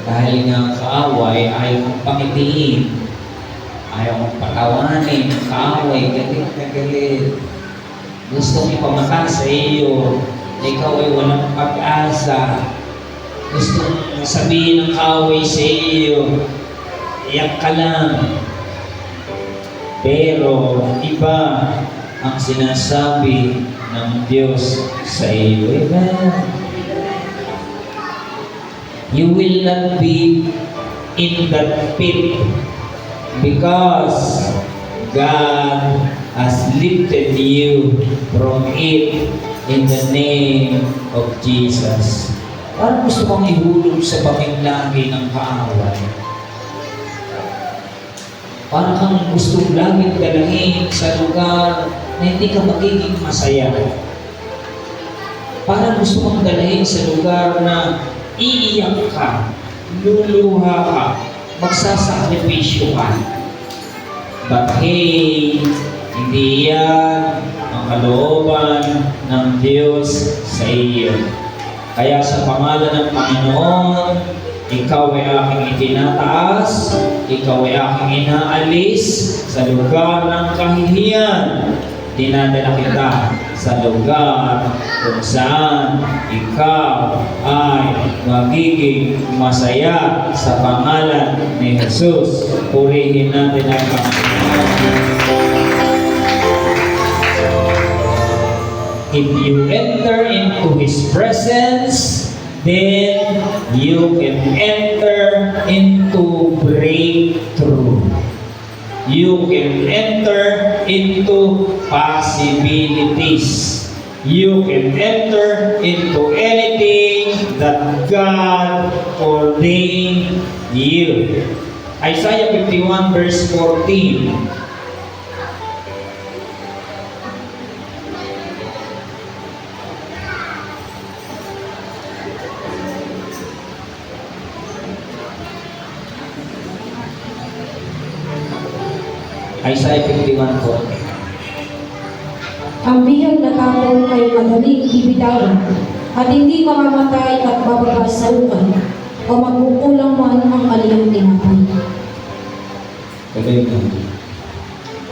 Dahil nga kaaway, ayaw mong pangitiin. Ayaw mong patawanin. Kaaway, galit na galit. Gusto mong ipamata sa iyo na ikaw ay walang pag-asa. Gusto mong sabihin ng kaaway sa iyo, iyak ka lang. Pero iba ang sinasabi ng Diyos sa iyo. Amen. You will not be in that pit because God has lifted you from it in the name of Jesus. Parang gusto kang ihulog sa pakinlagi ng kaaway. Parang kang gusto laging dalhin sa lugar na hindi ka magiging masaya. Parang gusto kang dalhin sa lugar na iiyak ka, luluha ka, magsasakripisyo ka. But hey, hindi yan ang kalooban ng Diyos sa iyo. Kaya sa pangalan ng Panginoon, ikaw ay aking itinataas, ikaw ay aking inaalis sa lugar ng kahihiyan. Dinadala kita sa lugar kung saan ikaw ay magiging masaya sa pangalan ni Jesus. Purihin natin ang Panginoon. If you enter into His presence, then you can enter into breakthrough. You can enter into possibilities. You can enter into anything that God ordained you. Isaiah 51 verse 14. Isaiah 51:40. Ang bihag na tao ay madaling ibitawan at hindi mamamatay at bababa sa lupa o magkukulang man ang kaniyang tinapay. Tuloy na.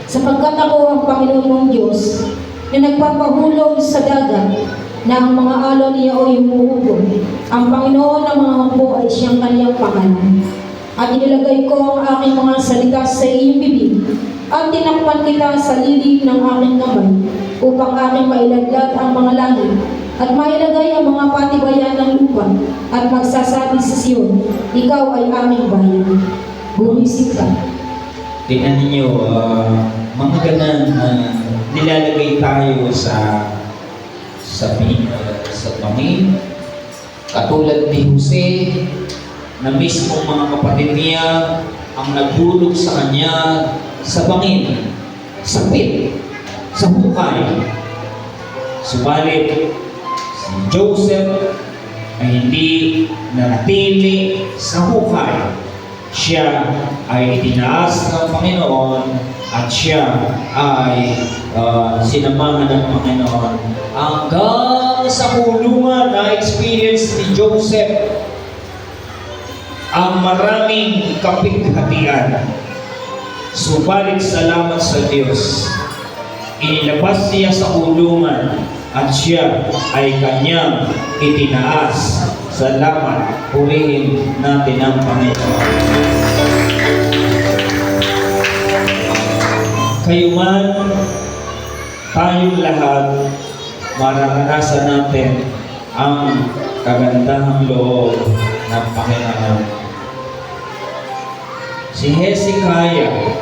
Sapagkat ako ang Panginoon mong Diyos na nagpapahulog sa dagat na ang mga alon niya o humuhubog. Ang Panginoon ng mga hukbo ay siyang kaniyang pangalan. At inilagay ko ang aking mga salita sa iyong bibig at tinakpan kita sa lilim ng aking kamay upang aking mailadlad ang mga langit at mailagay ang mga patibayan ng lupa at magsasabi sa Siyon, ikaw ay aming bayan. Bumisik ka. Tingnan ninyo, mga ganun na nilalagay tayo sa bangin. Katulad ni Jose, na mismo mga kapatid niya ang naghulog sa kanya sa bangin, sa pit, sa hukay. Subalit, si Joseph ay hindi nanatili sa hukay. Siya ay itinaas ng Panginoon at siya ay sinamahan ng Panginoon hanggang sa kulungan na experience ni Joseph ang maraming kapighatian. Subalit salamat sa Diyos, inilabas siya sa kulungan at siya ay kanyang itinaas. Salamat, purihin natin ang Panginoon. Kayo man, tayong lahat, mararanasan natin ang kagandahang loob ng Panginoon. Si Hezekiah,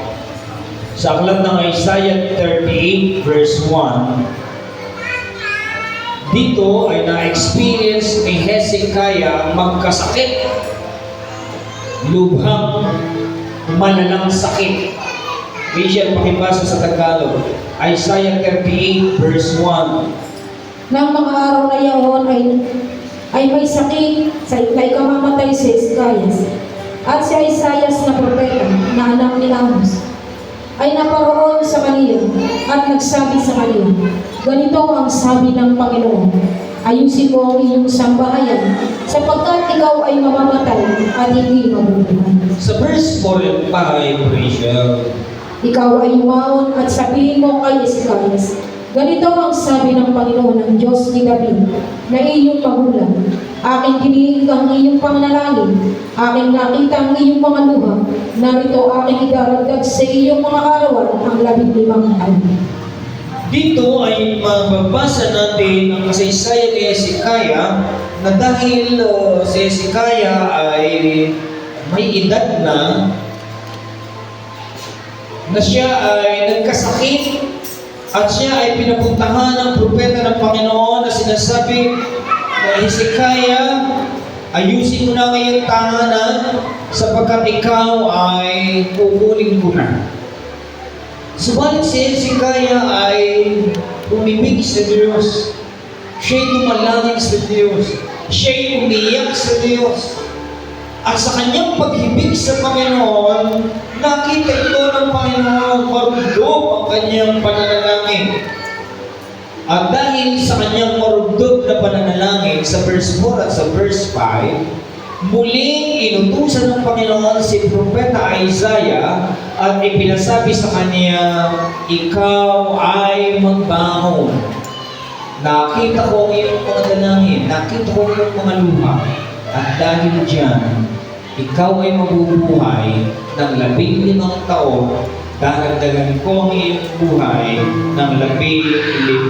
sa aklat ng Isaiah 38 verse 1, dito ay na-experience ni Hezekiah ang magkasakit. Lubhang malalang sakit. Rachel, pakibasa sa Tagalog. Isaiah 38 verse 1. Nang mga araw na yaon ay may sakit sa ikay kamamatay si Hezekiah at si Isaias na propeta na anak ni Amos ay naparoon sa kanila at nagsabi sa kanila, ganito ang sabi ng Panginoon, ayusin mo ang iyong sambahayan sapagkat ikaw ay mamamatay at hindi mabubuhay. Sa verse 4 and 5, Rachel, Ikaw ay umaon at sabihin mo kay Hezekias, ganito ang sabi ng Panginoon ng Diyos ni David na iyong magulang. Aking diniig ang iyong pananalangin, aking nakita ang iyong mga luha, narito aking idaragdag sa iyong mga arawan ang 15 taon. dito ay mababasa natin ang kasaysayan ni Hezekiah na dahil si Hezekiah ay may edad na siya ay nagkasakit at siya ay pinapuntahan ng propeta ng Panginoon na sinasabi na Hezekiah, ayusin mo na ngayong tahanan sapagkat ikaw ay kukunin ko na. Subalit si Hezekiah ay umibig sa Diyos. Siya'y tumalangin sa Diyos. Siya'y umiyak sa Diyos. At sa kanyang paghibig sa Panginoon, nakita ito ng Panginoon, marugdog ang kanyang pananalangin. At dahil sa kanyang marugdog na pananalangin sa verse 4 at sa verse 5, muling inutusan ng Panginoon si Propeta Isaiah at ipinasabi sa kanya, ikaw ay magbangon. Nakita ko ang iyong mga dalangin, nakita ko ang iyong mga luha. At dahil dyan, ikaw ay mabubuhay ng 15 taon, daragdagan ko ang iyong buhay ng 15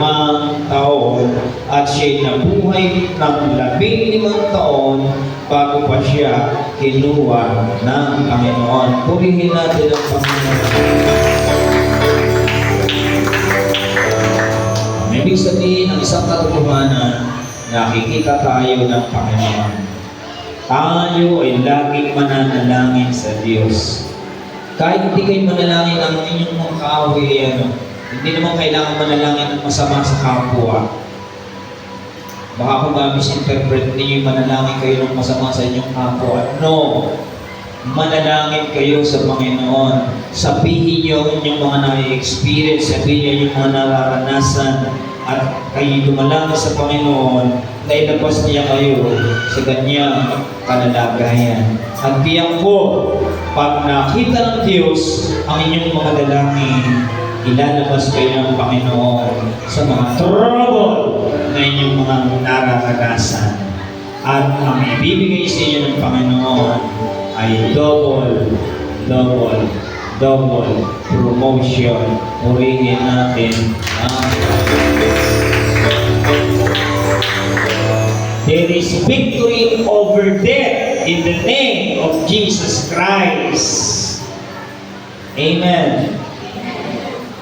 taon, at siya'y nabuhay ng 15 taon bago pa siya kinuha ng Panginoon. Purihin natin ang Panginoon. Ang ibig sabihin ng isang katotohanan, nakikita tayo ng Panginoon. Tayo ay laging mananalangin sa Diyos. Kahit hindi kayo manalangin ang inyong mga kaaway, hindi naman kailangan manalangin ng masama sa kapwa. Baka kung misinterpret ninyo yung manalangin kayo ng masama sa inyong kapwa. No! manalangin kayo sa Panginoon. Sabihin niyo ang inyong mga na-experience, sabihin niyo yung mga nararanasan, at kayo dumalangin sa Panginoon na ilabas niya kayo sa kanyang kalalagayan. At tiyak po, pag nakita ng Diyos ang inyong mga dalangin, ilalabas kayo ng Panginoon sa mga trouble na inyong mga nararanasan. At ang ibibigay sa inyo ng Panginoon ay double promotion. Purihin natin ang there is victory over death in the name of Jesus Christ. Amen.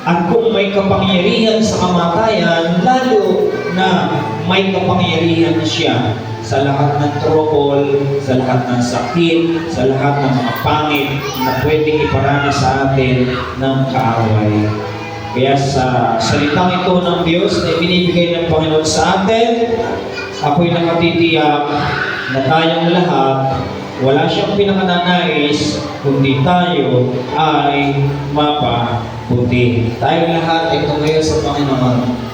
At kung may kapangyarihan sa kamatayan, lalo na may kapangyarihan siya sa lahat ng trouble, sa lahat ng sakit, sa lahat ng mga pangit na pwedeng iparana sa atin ng kaaway. Kaya sa salitang ito ng Diyos na ibinibigay ng Panginoon sa atin, ako'y nakatitiyak na tayong lahat, wala siyang pinakananais, kundi tayo ay mapabuti. Tayong lahat ay tumayo sa Panginoon.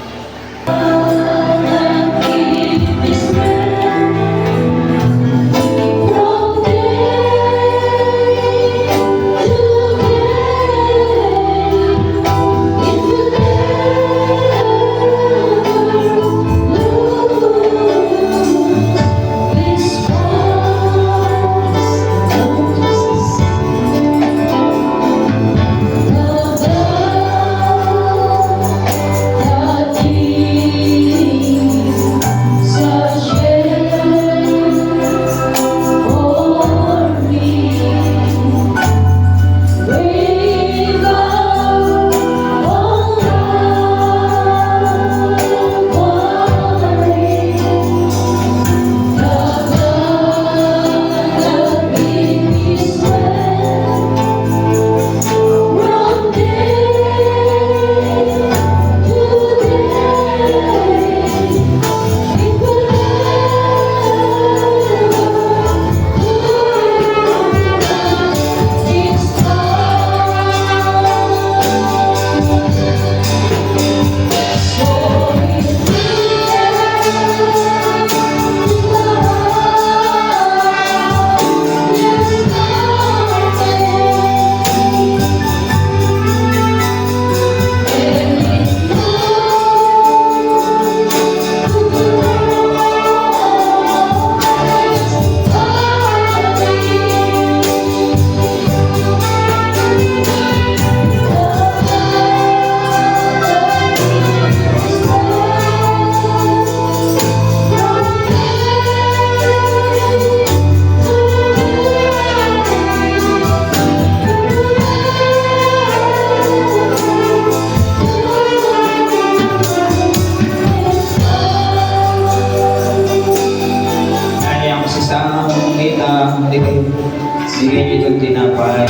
Sige niyo itong tinapay.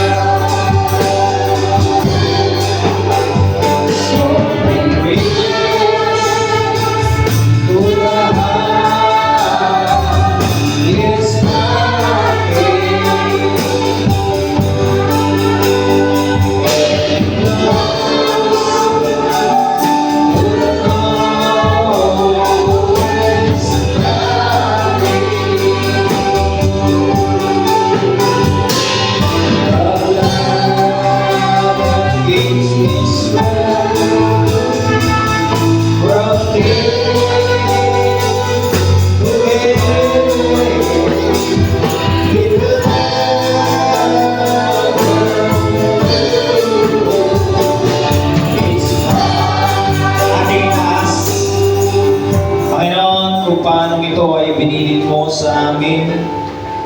Binilin mo sa amin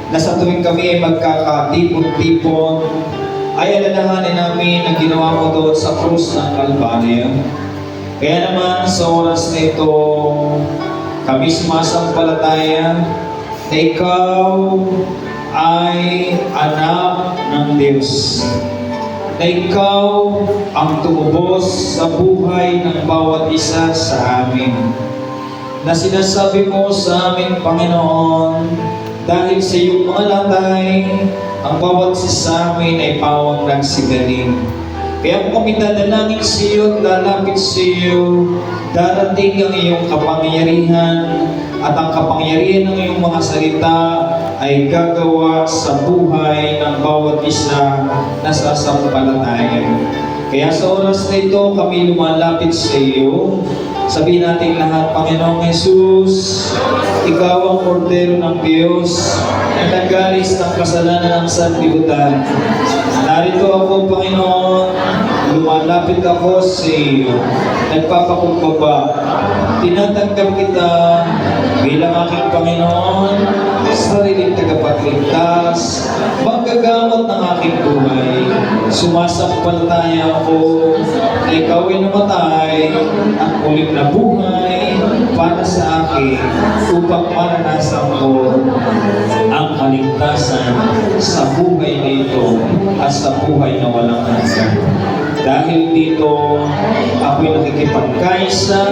na sa tuwing kami ay magkakatipon-tipon ay alalahanin namin ang ginawa mo doon sa krus ng Kalbaryo. Kaya naman sa oras na ito kami sumasampalataya na ikaw ay anak ng Diyos, na ikaw ang tumubos sa buhay ng bawat isa sa amin, na sinasabi mo sa amin, Panginoon, dahil sa iyong mga latay, ang bawat isa sa amin ay pawang nagsigaling. Kaya kung kami dadalangin sa iyo at lalapit sa iyo, darating ang iyong kapangyarihan at ang kapangyarihan ng iyong mga salita ay gagawa sa buhay ng bawat isa na sasampalatayan. Kaya sa oras na ito, kami lumalapit sa iyo. Sabihin natin lahat, Panginoong Jesus, Ikaw ang kordero ng Diyos na nagalis ng kasalanan ng sanlibutan. Narito ako, Panginoon, lumalapit ako sa iyo, nagpapakumbaba. Tinatanggap kita bilang aking Panginoon, sariling tagapagligtas, manggagamot ng aking buhay. Sumasampalataya ako na ikaw ay namatay at muling nabuhay para sa akin upang maranasan ko ang kaligtasan sa buhay na ito at sa buhay na walang hanggan. Dahil dito, ako'y nakikipagkaisa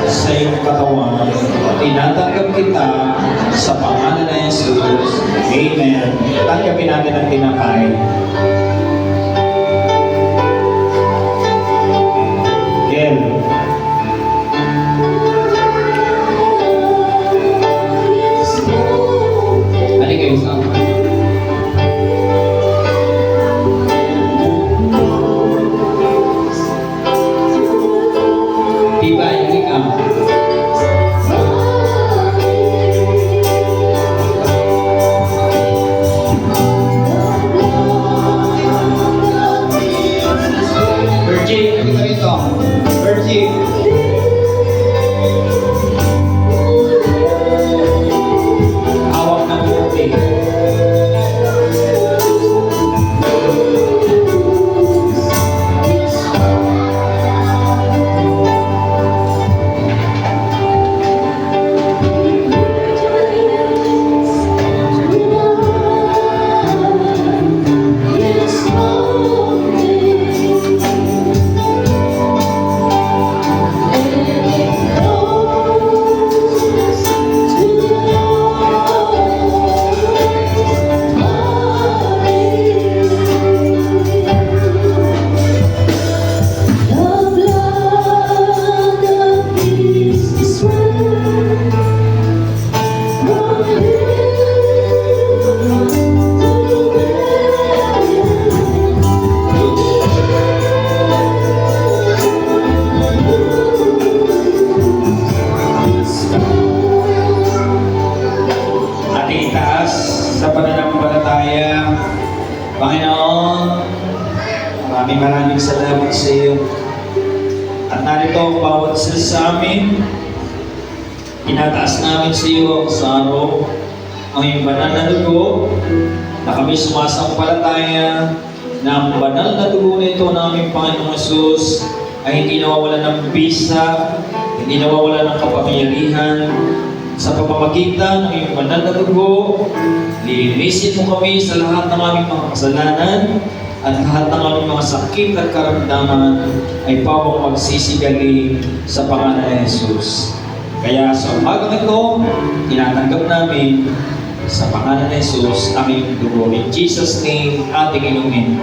sa iyong katawan. Tinatanggap kita sa pangalan ng Jesus. Amen. Tanggapin natin ang tinapay. Kel. Halika kayo sa akin. Tibay, halika. Virgin, halika rito. Virgin. Hawak ng puti. Ating itaas sa pananampalataya. Panginoon, maraming salamat sa iyo. At narito ang bawat isa sa amin. Inataas namin sa iyo sa araw ang iyong banal na dugo na kami sumasampalataya na ang banal na dugo nito ng aming Panginoong Jesus ay hindi nawawala ng bisa, hindi nawawala ng kapangyarihan. Sa pamamagitan ng iyong banal na dugo, lilinisin mo kami sa lahat ng aming mga kasalanan at lahat ng aming mga sakit at karamdaman ay pawang magsisigaling sa pangalan ni Jesus. Kaya sa umagang ito, tinatanggap namin sa pangalan ni Jesus ang iyong dugo. In Jesus' name, ating inumin.